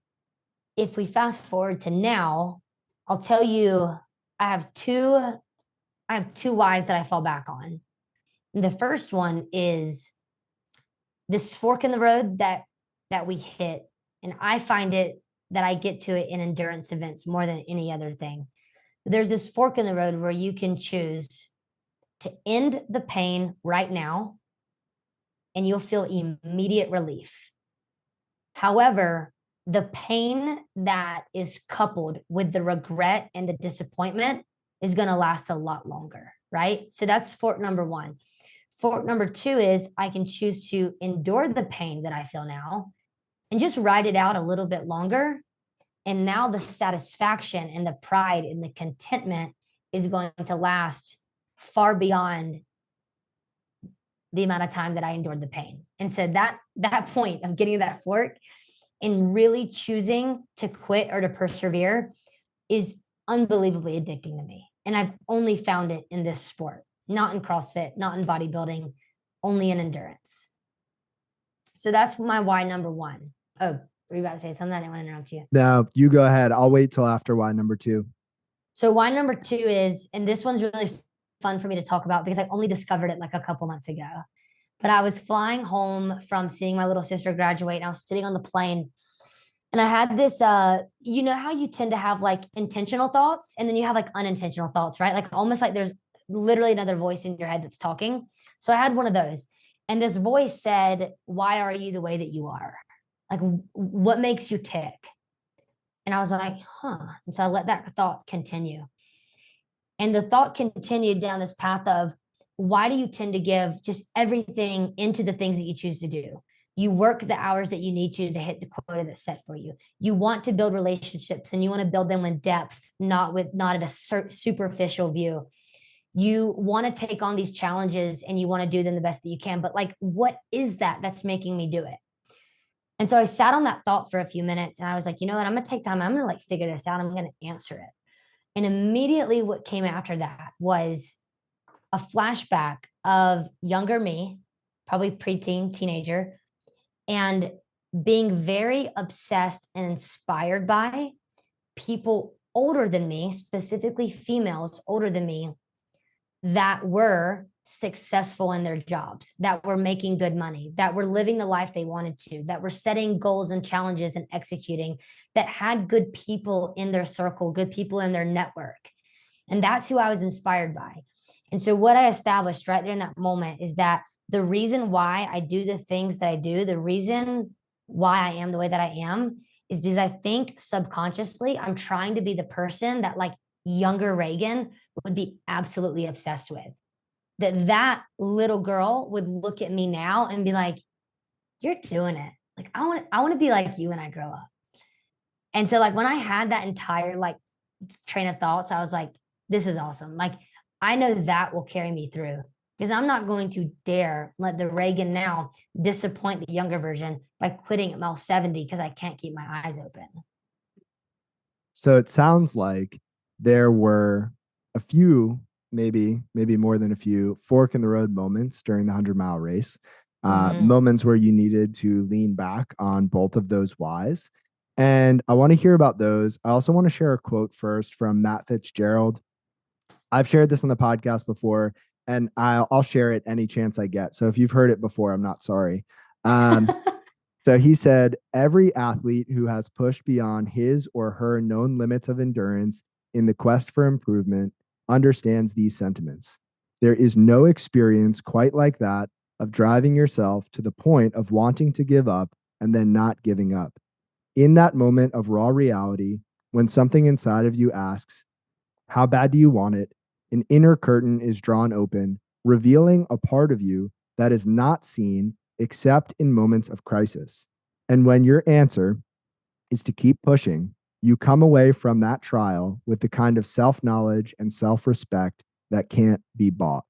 if we fast forward to now, I'll tell you, I have two, I have two whys that I fall back on. The first one is this fork in the road that we hit, and I find it that I get to it in endurance events more than any other thing. There's this fork in the road where you can choose to end the pain right now and you'll feel immediate relief. However, the pain that is coupled with the regret and the disappointment is going to last a lot longer, right? So that's fork number one. Fork number two is I can choose to endure the pain that I feel now and just ride it out a little bit longer. And now the satisfaction and the pride and the contentment is going to last far beyond the amount of time that I endured the pain. And so that point of getting that fork and really choosing to quit or to persevere is unbelievably addicting to me. And I've only found it in this sport, not in CrossFit, not in bodybuilding, only in endurance. So that's my why number one. Oh, were you about to say something? I didn't want to interrupt you. No, you go ahead. I'll wait till after why number two. So why number two is, and this one's really fun for me to talk about because I only discovered it like a couple months ago. But I was flying home from seeing my little sister graduate, and I was sitting on the plane, and I had this, you know how you tend to have like intentional thoughts and then you have like unintentional thoughts, right? Like almost like there's literally another voice in your head that's talking. So I had one of those. And this voice said, "Why are you the way that you are? Like, what makes you tick?" And I was like, huh. And so I let that thought continue. And the thought continued down this path of why do you tend to give just everything into the things that you choose to do? You work the hours that you need to hit the quota that's set for you. You want to build relationships and you want to build them with depth, not at a superficial view. You want to take on these challenges and you want to do them the best that you can. But like, what is that that's making me do it? And so I sat on that thought for a few minutes and I was like, you know what? I'm going to take time. I'm going to like figure this out. I'm going to answer it. And immediately what came after that was a flashback of younger me, probably preteen, teenager, and being very obsessed and inspired by people older than me, specifically females older than me, that were successful in their jobs, that were making good money, that were living the life they wanted to, that were setting goals and challenges and executing, that had good people in their circle, good people in their network. And that's who I was inspired by. And so, what I established right there in that moment is that the reason why I do the things that I do, the reason why I am the way that I am, is because I think subconsciously I'm trying to be the person that like younger Reagan would be absolutely obsessed with. That little girl would look at me now and be like, "You're doing it. Like I want to be like you when I grow up." And so like when I had that entire like train of thoughts, I was like, this is awesome. Like I know that will carry me through because I'm not going to dare let the Reagan now disappoint the younger version by quitting at mile 70 because I can't keep my eyes open. So it sounds like there were a few maybe more than a few fork in the road moments during the 100-mile race. Mm-hmm. Moments where you needed to lean back on both of those whys. And I want to hear about those. I also want to share a quote first from Matt Fitzgerald. I've shared this on the podcast before, and I'll share it any chance I get. So if you've heard it before, I'm not sorry. Um, so he said, every athlete who has pushed beyond his or her known limits of endurance in the quest for improvement understands these sentiments. There is no experience quite like that of driving yourself to the point of wanting to give up and then not giving up. In that moment of raw reality, when something inside of you asks, how bad do you want it? An inner curtain is drawn open, revealing a part of you that is not seen except in moments of crisis. And when your answer is to keep pushing, you come away from that trial with the kind of self knowledge and self respect that can't be bought.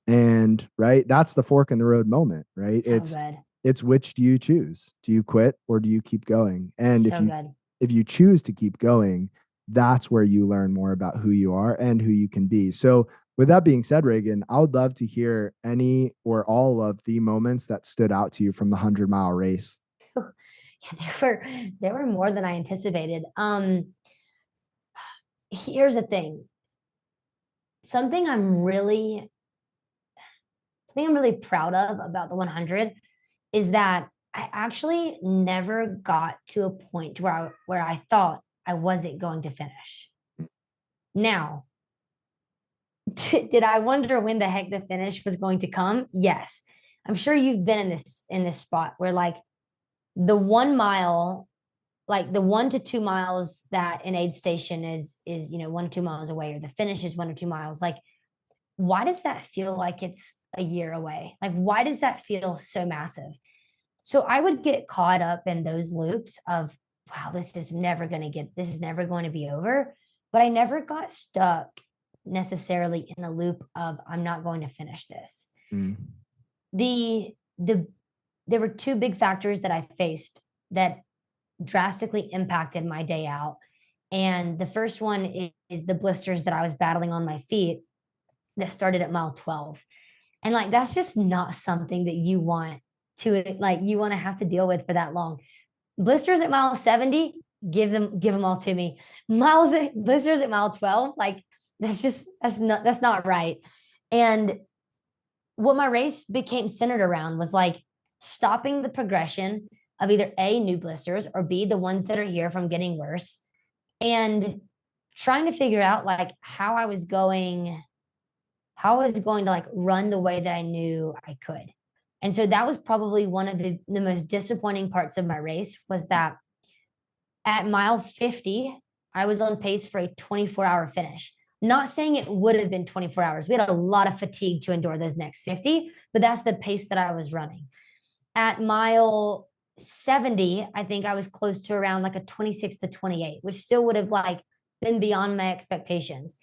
And right, that's the fork in the road moment, right? So good. It's which do you choose? Do you quit or do you keep going? And So good. if you choose to keep going, that's where you learn more about who you are and who you can be. So with that being said, Reagan, I would love to hear any or all of the moments that stood out to you from the 100-mile race. Yeah, there were more than I anticipated. Here's the thing. Something I'm really proud of about the 100 is that I actually never got to a point where I thought I wasn't going to finish. Now, did I wonder when the heck the finish was going to come? Yes. I'm sure you've been in this spot where like the 1 mile, like the 1 to 2 miles that an aid station is 1 to 2 miles away, or the finish is 1 or 2 miles. Like, why does that feel like it's a year away? Like, why does that feel so massive? So I would get caught up in those loops of, wow, this is never going to be over. But I never got stuck necessarily in a loop of, I'm not going to finish this. Mm. The there were two big factors that I faced that drastically impacted my day out. And the first one is the blisters that I was battling on my feet that started at mile 12. And like, that's just not something that you want to have to deal with for that long. Blisters at mile 70, give them all to me. Blisters at mile 12, like that's not right. And what my race became centered around was like stopping the progression of either A, new blisters, or B, the ones that are here from getting worse, and trying to figure out like how I was going to like run the way that I knew I could. And so that was probably one of the most disappointing parts of my race, was that at mile 50, I was on pace for a 24-hour finish. Not saying it would have been 24 hours. We had a lot of fatigue to endure those next 50, but that's the pace that I was running. At mile 70, I think I was close to around like a 26 to 28, which still would have like been beyond my expectations.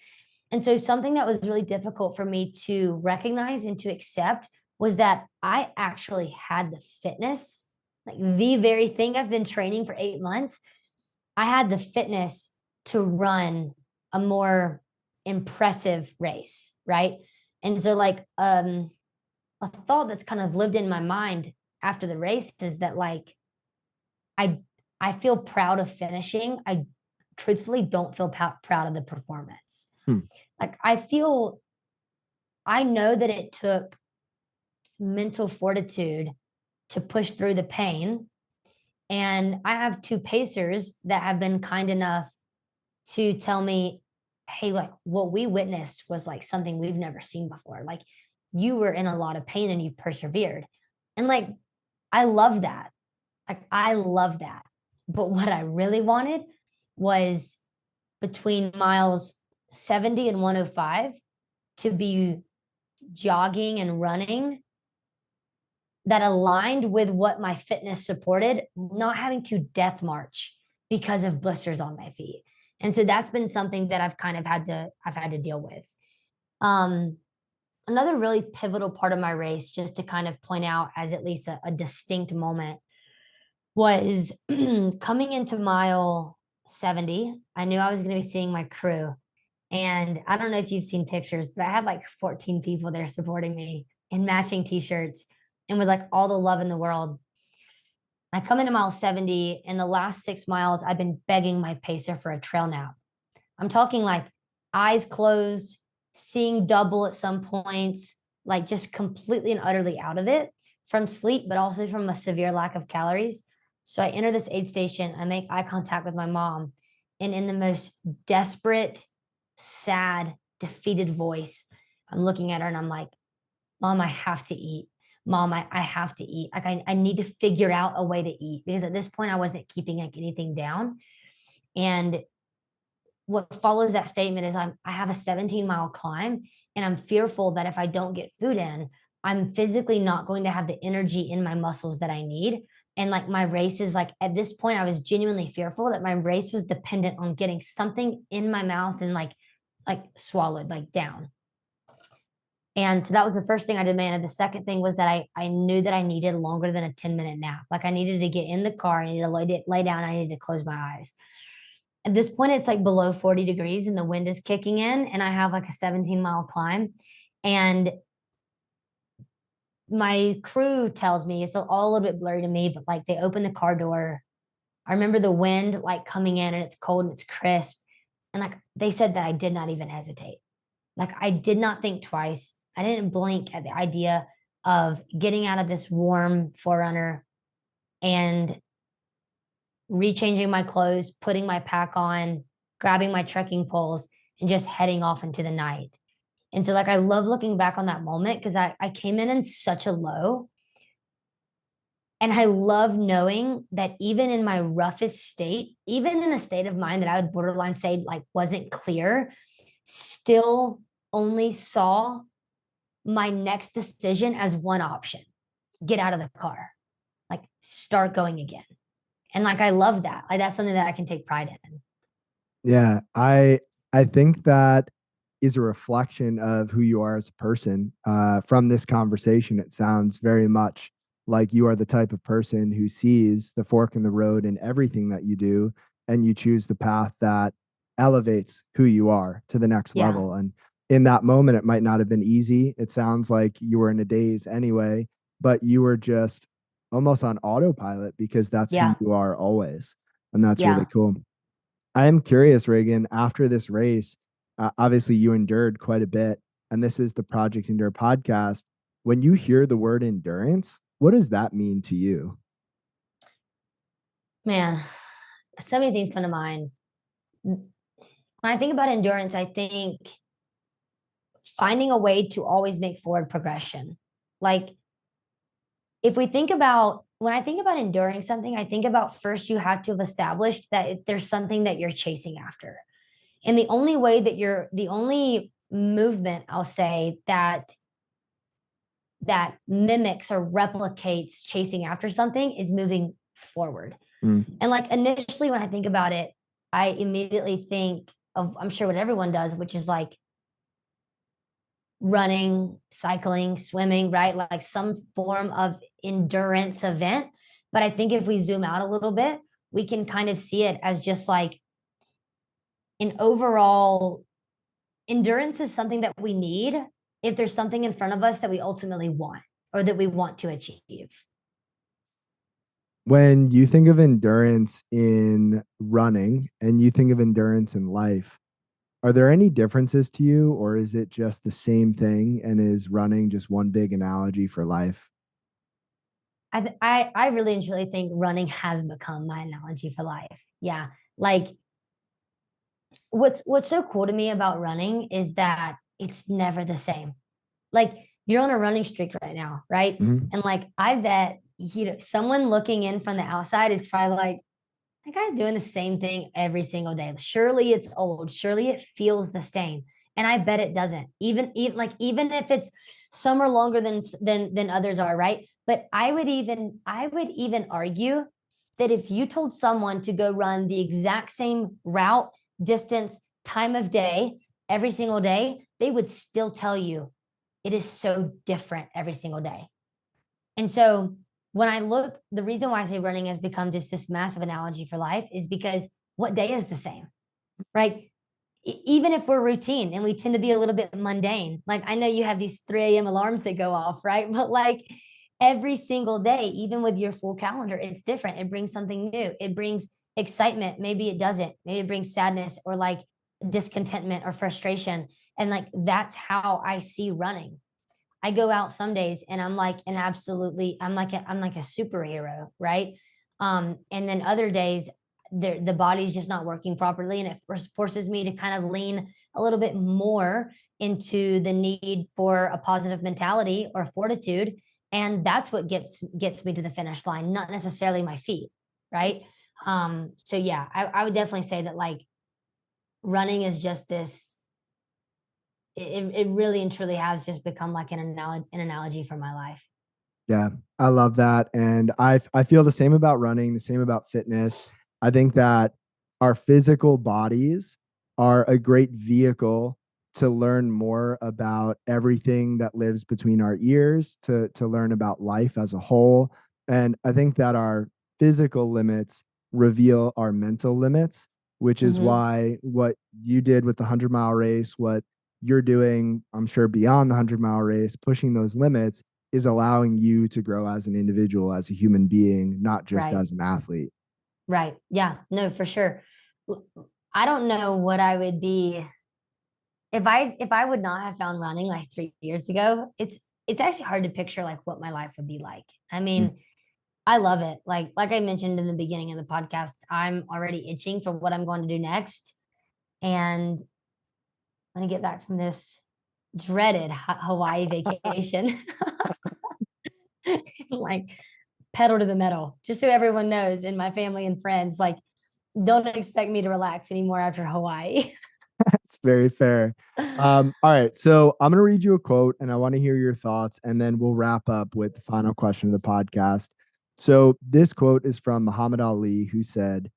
And so something that was really difficult for me to recognize and to accept was that I actually had the fitness, like the very thing I've been training for 8 months. I had the fitness to run a more impressive race, right? And so like a thought that's kind of lived in my mind after the race is that like I I feel proud of finishing. I truthfully don't feel proud of the performance. Hmm. Like I know that it took mental fortitude to push through the pain. And I have two pacers that have been kind enough to tell me, hey, like what we witnessed was like something we've never seen before. Like you were in a lot of pain and you persevered. And like, I love that. Like, I love that. But what I really wanted was between miles 70 and 105 to be jogging and running that aligned with what my fitness supported, not having to death march because of blisters on my feet. And so that's been something that I've had to deal with. Um, Another really pivotal part of my race, just to kind of point out as at least a distinct moment, was coming into mile 70. I knew I was going to be seeing my crew. And I don't know if you've seen pictures, but I had like 14 people there supporting me in matching t-shirts and with like all the love in the world. I come into mile 70. In the last 6 miles, I've been begging my pacer for a trail nap. I'm talking like eyes closed, seeing double at some points, like just completely and utterly out of it from sleep, but also from a severe lack of calories. So I enter this aid station, I make eye contact with my mom, and in the most desperate, sad, defeated voice, I'm looking at her and I'm like, Mom, I have to eat. Mom, I have to eat. Like I need to figure out a way to eat because at this point I wasn't keeping like anything down. And what follows that statement is I have a 17-mile climb and I'm fearful that if I don't get food in, I'm physically not going to have the energy in my muscles that I need. And like my race is like at this point, I was genuinely fearful that my race was dependent on getting something in my mouth and like swallowed, like down. And so that was the first thing I demanded. The second thing was that I knew that I needed longer than a 10-minute nap. Like I needed to get in the car, I needed to lay down, I needed to close my eyes. At this point, it's like below 40 degrees and the wind is kicking in, and I have like a 17-mile climb. And my crew tells me it's all a little bit blurry to me, but like they open the car door. I remember the wind like coming in and it's cold and it's crisp. And like they said that I did not even hesitate. Like I did not think twice. I didn't blink at the idea of getting out of this warm forerunner and rechanging my clothes, putting my pack on, grabbing my trekking poles, and just heading off into the night. And so, like, I love looking back on that moment because I came in such a low. And I love knowing that even in my roughest state, even in a state of mind that I would borderline say like wasn't clear, still only saw my next decision as one option: get out of the car, like start going again. And like I love that. Like that's something that I can take pride in. Yeah, I think that is a reflection of who you are as a person. From this conversation, it sounds very much like you are the type of person who sees the fork in the road in everything that you do, and you choose the path that elevates who you are to the next Yeah. level. And in that moment, it might not have been easy. It sounds like you were in a daze anyway, but you were just almost on autopilot because that's who Yeah. you are always. And that's really Yeah. cool. I am curious, Reagan, after this race, obviously you endured quite a bit, and this is the Project Endure podcast. When you hear the word endurance, what does that mean to you? Man, so many things come to mind. When I think about endurance, I think finding a way to always make forward progression. Like if we think about when I think about enduring something, I think about first you have to have established that there's something that you're chasing after. And the only way that the only movement I'll say that mimics or replicates chasing after something is moving forward. Mm. And like initially when I think about it, I immediately think of I'm sure what everyone does, which is like running, cycling, swimming, right? Like some form of endurance event. But I think if we zoom out a little bit, we can kind of see it as just like an overall endurance is something that we need if there's something in front of us that we ultimately want or that we want to achieve. When you think of endurance in running and you think of endurance in life, are there any differences to you, or is it just the same thing? And is running just one big analogy for life? I really and truly think running has become my analogy for life. Yeah. Like what's so cool to me about running is that it's never the same. Like you're on a running streak right now, right? Mhm. And like I bet someone looking in from the outside is probably like, that guy's doing the same thing every single day. Surely it's old. Surely it feels the same. And I bet it doesn't. Even if it's some are longer than others are, right? But I would even argue that if you told someone to go run the exact same route, distance, time of day every single day, they would still tell you it is so different every single day. And so when I look, the reason why I say running has become just this massive analogy for life is because what day is the same, right? even if we're routine and we tend to be a little bit mundane. Like I know you have these 3 a.m. alarms that go off, right? But like every single day, even with your full calendar, it's different. It brings something new. It brings excitement. Maybe it doesn't. Maybe it brings sadness or like discontentment or frustration. And like that's how I see running. I go out some days and I'm like an absolutely I'm like a superhero, right? And then other days the body's just not working properly and it forces me to kind of lean a little bit more into the need for a positive mentality or fortitude, and that's what gets me to the finish line, not necessarily my feet, right? So yeah, I would definitely say that like running is just this, it really and truly has just become like an analogy for my life. Yeah, I love that. And I feel the same about running, the same about fitness. I think that our physical bodies are a great vehicle to learn more about everything that lives between our ears, to learn about life as a whole. And I think that our physical limits reveal our mental limits, which is Mm-hmm. why what you did with the 100-mile race, what you're doing, I'm sure beyond the 100-mile race, pushing those limits is allowing you to grow as an individual, as a human being, not just Right. as an athlete. Right. Yeah. No, for sure. I don't know what I would be if I would not have found running like 3 years ago. It's actually hard to picture like what my life would be like. I Mm. mean, I love it. Like I mentioned in the beginning of the podcast, I'm already itching for what I'm going to do next. And when I get back from this dreaded Hawaii vacation, like pedal to the metal, just so everyone knows in my family and friends, like don't expect me to relax anymore after Hawaii. It's very fair. All right. So I'm going to read you a quote and I want to hear your thoughts, and then we'll wrap up with the final question of the podcast. So this quote is from Muhammad Ali, who said,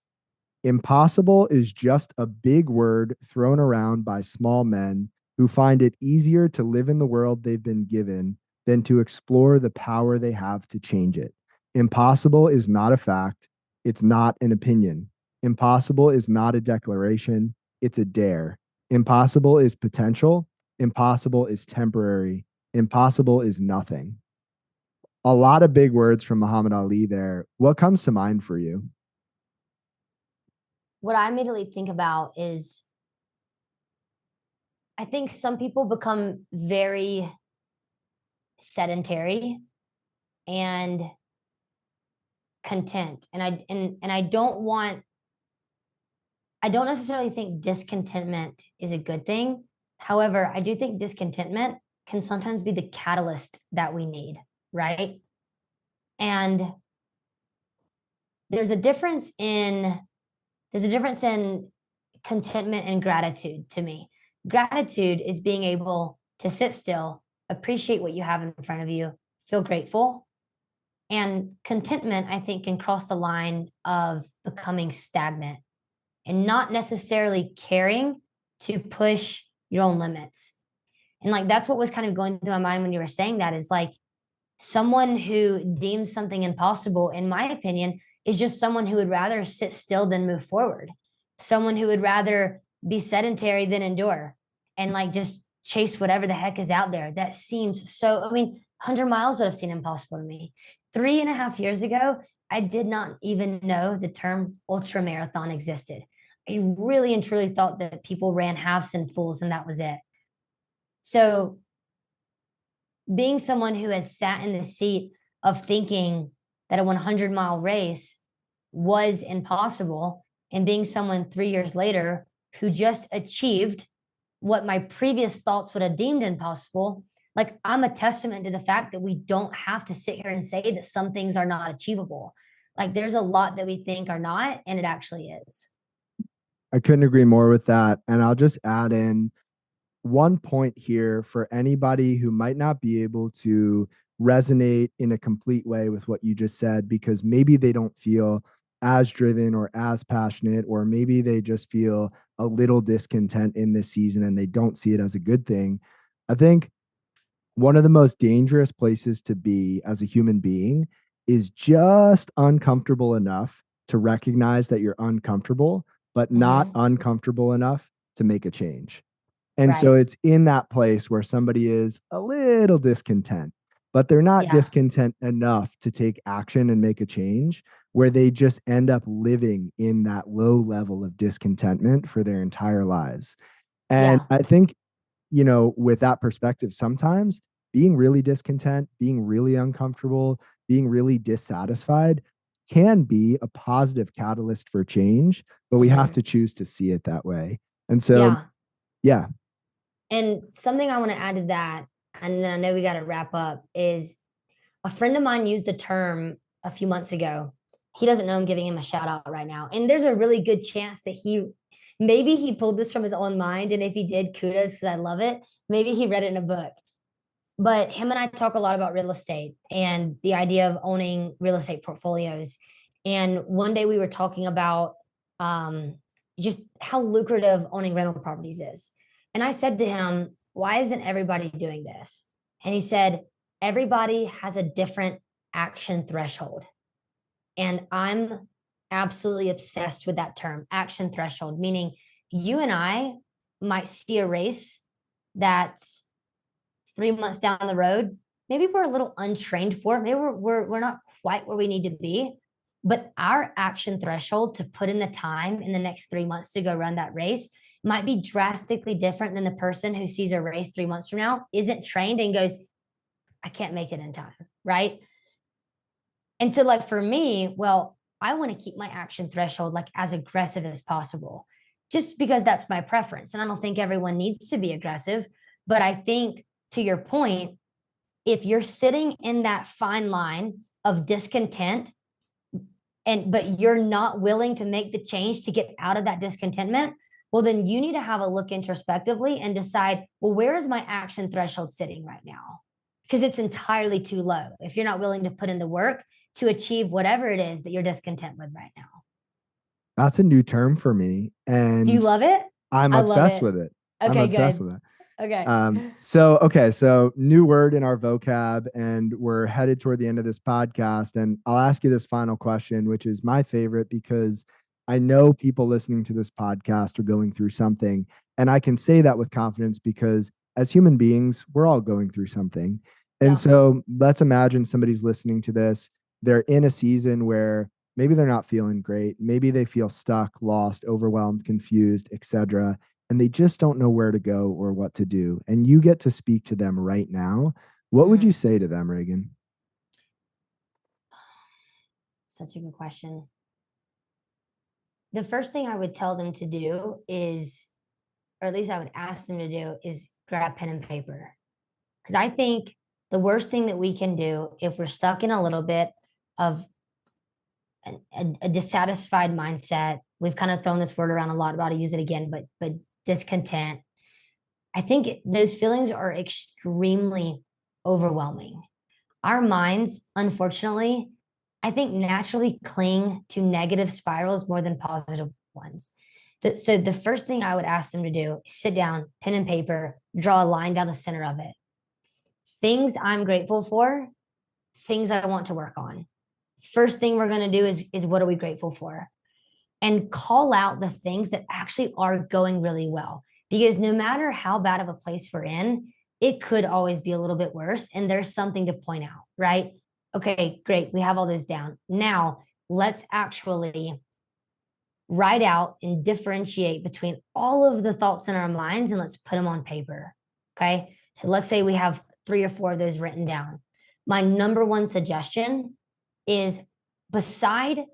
"Impossible is just a big word thrown around by small men who find it easier to live in the world they've been given than to explore the power they have to change it. Impossible is not a fact, it's not an opinion. Impossible is not a declaration, it's a dare. Impossible is potential, impossible is temporary, impossible is nothing." A lot of big words from Muhammad Ali there. What comes to mind for you? What I immediately think about is I think some people become very sedentary and content. And I don't necessarily think discontentment is a good thing. However, I do think discontentment can sometimes be the catalyst that we need, right? And there's a difference in there's a difference in contentment and gratitude to me. Gratitude is being able to sit still, appreciate what you have in front of you, feel grateful. And contentment, I think, can cross the line of becoming stagnant and not necessarily caring to push your own limits. And like that's what was kind of going through my mind when you were saying that is like someone who deems something impossible, in my opinion, is just someone who would rather sit still than move forward. Someone who would rather be sedentary than endure and like just chase whatever the heck is out there. That seems so, I mean, 100 miles would have seemed impossible to me. 3.5 years ago, I did not even know the term ultra marathon existed. I really and truly thought that people ran halves and fulls and that was it. So being someone who has sat in the seat of thinking that a 100-mile race was impossible, and being someone 3 years later who just achieved what my previous thoughts would have deemed impossible, like I'm a testament to the fact that we don't have to sit here and say that some things are not achievable. Like there's a lot that we think are not, and it actually is. I couldn't agree more with that. And I'll just add in one point here for anybody who might not be able to resonate in a complete way with what you just said, because maybe they don't feel as driven or as passionate, or maybe they just feel a little discontent in this season and they don't see it as a good thing. I think one of the most dangerous places to be as a human being is just uncomfortable enough to recognize that you're uncomfortable, but not Mm-hmm. uncomfortable enough to make a change. And so Right. it's in that place where somebody is a little discontent, but they're not Yeah. discontent enough to take action and make a change, where they just end up living in that low level of discontentment for their entire lives. And Yeah. I think, with that perspective, sometimes being really discontent, being really uncomfortable, being really dissatisfied can be a positive catalyst for change, but we have Hmm. to choose to see it that way. And so, Yeah. yeah. And something I want to add to that, and then I know we got to wrap up, is a friend of mine used a term a few months ago. He doesn't know I'm giving him a shout out right now. And there's a really good chance that maybe he pulled this from his own mind. And if he did, kudos, because I love it. Maybe he read it in a book. But him and I talk a lot about real estate and the idea of owning real estate portfolios. And one day we were talking about um, just how lucrative owning rental properties is. And I said to him, why isn't everybody doing this? And he said, everybody has a different action threshold. And I'm absolutely obsessed with that term, action threshold, meaning you and I might see a race that's 3 months down the road. Maybe we're a little untrained for it. Maybe we're not quite where we need to be. But our action threshold to put in the time in the next 3 months to go run that race might be drastically different than the person who sees a race 3 months from now, isn't trained, and goes, I can't make it in time. Right. And so, like, for me, well, I want to keep my action threshold like as aggressive as possible, just because that's my preference. And I don't think everyone needs to be aggressive. But I think, to your point, if you're sitting in that fine line of discontent, but you're not willing to make the change to get out of that discontentment, well, then you need to have a look introspectively and decide, well, where is my action threshold sitting right now? Because it's entirely too low if you're not willing to put in the work to achieve whatever it is that you're discontent with right now. That's a new term for me, Do you and love it? I'm I love obsessed it. with it. I'm Okay, obsessed good. with it. Okay. So new word in our vocab, and we're headed toward the end of this podcast. And I'll ask you this final question, which is my favorite because I know people listening to this podcast are going through something. And I can say that with confidence because as human beings, we're all going through something. And Yeah. so let's imagine somebody's listening to this. They're in a season where maybe they're not feeling great. Maybe they feel stuck, lost, overwhelmed, confused, etc., and they just don't know where to go or what to do. And you get to speak to them right now. What would you Mhm. say to them, Reagan? Such a good question. The first thing I would tell them to do is, or at least I would ask them to do, is grab pen and paper. Because I think the worst thing that we can do if we're stuck in a little bit of a dissatisfied mindset, we've kind of thrown this word around a lot, about to use it again, but discontent. I think those feelings are extremely overwhelming. Our minds, unfortunately, I think naturally cling to negative spirals more than positive ones. So the first thing I would ask them to do is sit down, pen and paper, draw a line down the center of it. Things I'm grateful for, things I want to work on. First thing we're going to do is what are we grateful for? And call out the things that actually are going really well. Because no matter how bad of a place we're in, it could always be a little bit worse. And there's something to point out, right? Okay, great. We have all this down. Now, let's actually write out and differentiate between all of the thoughts in our minds and let's put them on paper. Okay. So let's say we have 3 or 4 of those written down. My number one suggestion is, beside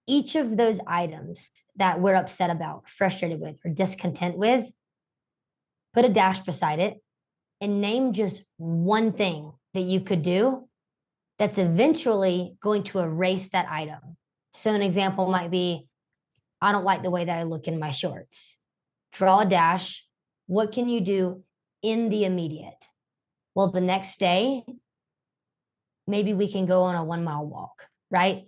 each of those items that we're upset about, frustrated with, or discontent with, put a dash beside it and name just one thing that you could do that's eventually going to erase that item. So, an example might be, I don't like the way that I look in my shorts. Draw a dash. What can you do in the immediate? Well, the next day, maybe we can go on a 1 mile walk, right?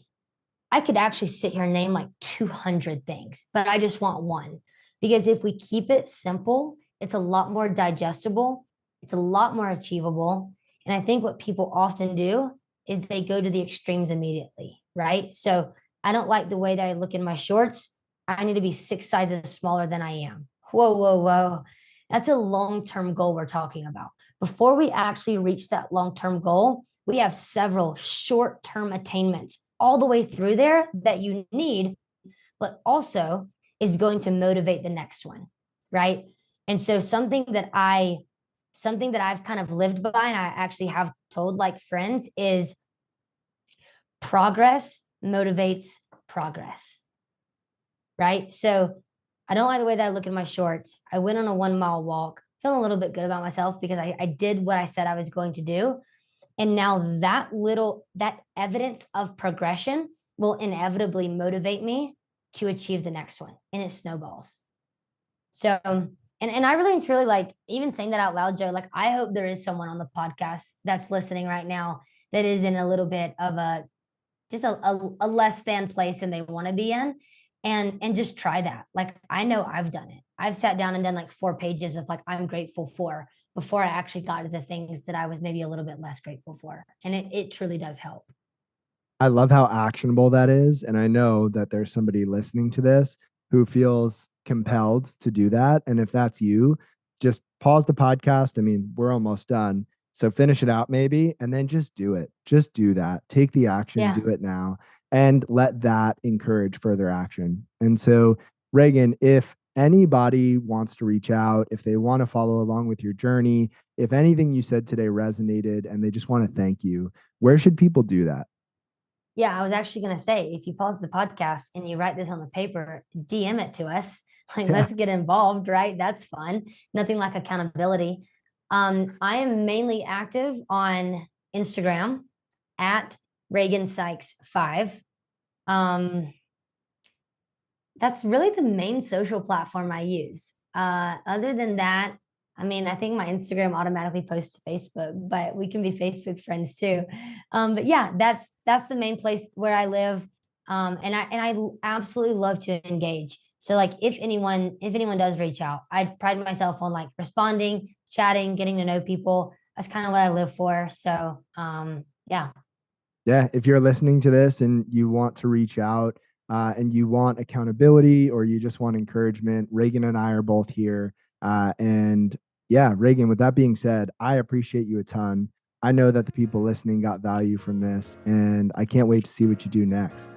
I could actually sit here and name like 200 things, but I just want one. Because if we keep it simple, it's a lot more digestible, it's a lot more achievable. And I think what people often do is they go to the extremes immediately, right? So I don't like the way that I look in my shorts. I need to be 6 sizes smaller than I am. Whoa, whoa, whoa. That's a long-term goal we're talking about. Before we actually reach that long-term goal, we have several short-term attainments all the way through there that you need, but also is going to motivate the next one, right? And so something that I've kind of lived by and I actually have told like friends is progress motivates progress, right? So I don't like the way that I look at my shorts. I went on a 1 mile walk, feeling a little bit good about myself because I did what I said I was going to do. And now that evidence of progression will inevitably motivate me to achieve the next one. And it snowballs. So, and I really and truly like even saying that out loud, Joe, like I hope there is someone on the podcast that's listening right now that is in a little bit of a less than place than they want to be in and just try that. Like I know I've done it. I've sat down and done like 4 pages of like I'm grateful for before I actually got to the things that I was maybe a little bit less grateful for. And it truly does help. I love how actionable that is. And I know that there's somebody listening to this who feels compelled to do that. And if that's you, just pause the podcast. I mean, we're almost done. So finish it out maybe, and then just do it. Just do that. Take the action, Yeah. do it now, and let that encourage further action. And so, Regan, if anybody wants to reach out, if they want to follow along with your journey, if anything you said today resonated and they just want to thank you, where should people do that? Yeah, I was actually going to say, if you pause the podcast and you write this on the paper, DM it to us. Like, Yeah. let's get involved, right? That's fun. Nothing like accountability. I am mainly active on Instagram at Regan Sikes 5. That's really the main social platform I use. Other than that, I mean, I think my Instagram automatically posts to Facebook, but we can be Facebook friends too. But yeah, that's the main place where I live, and I absolutely love to engage. So like, if anyone does reach out, I pride myself on like responding, chatting, getting to know people. That's kind of what I live for. So yeah. Yeah, if you're listening to this and you want to reach out and you want accountability or you just want encouragement, Regan and I are both here. And yeah, Regan, with that being said, I appreciate you a ton. I know that the people listening got value from this, and I can't wait to see what you do next.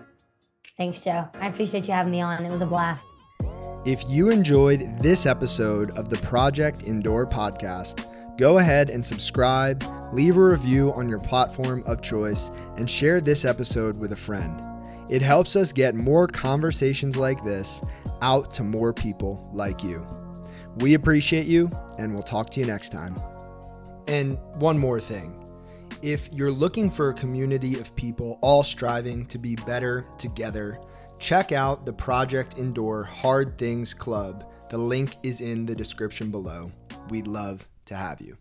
Thanks, Joe. I appreciate you having me on. It was a blast. If you enjoyed this episode of the Project Indoor podcast, go ahead and subscribe, leave a review on your platform of choice, and share this episode with a friend. It helps us get more conversations like this out to more people like you. We appreciate you, and we'll talk to you next time. And one more thing. If you're looking for a community of people all striving to be better together, check out the Project Indoor Hard Things Club. The link is in the description below. We'd love to have you.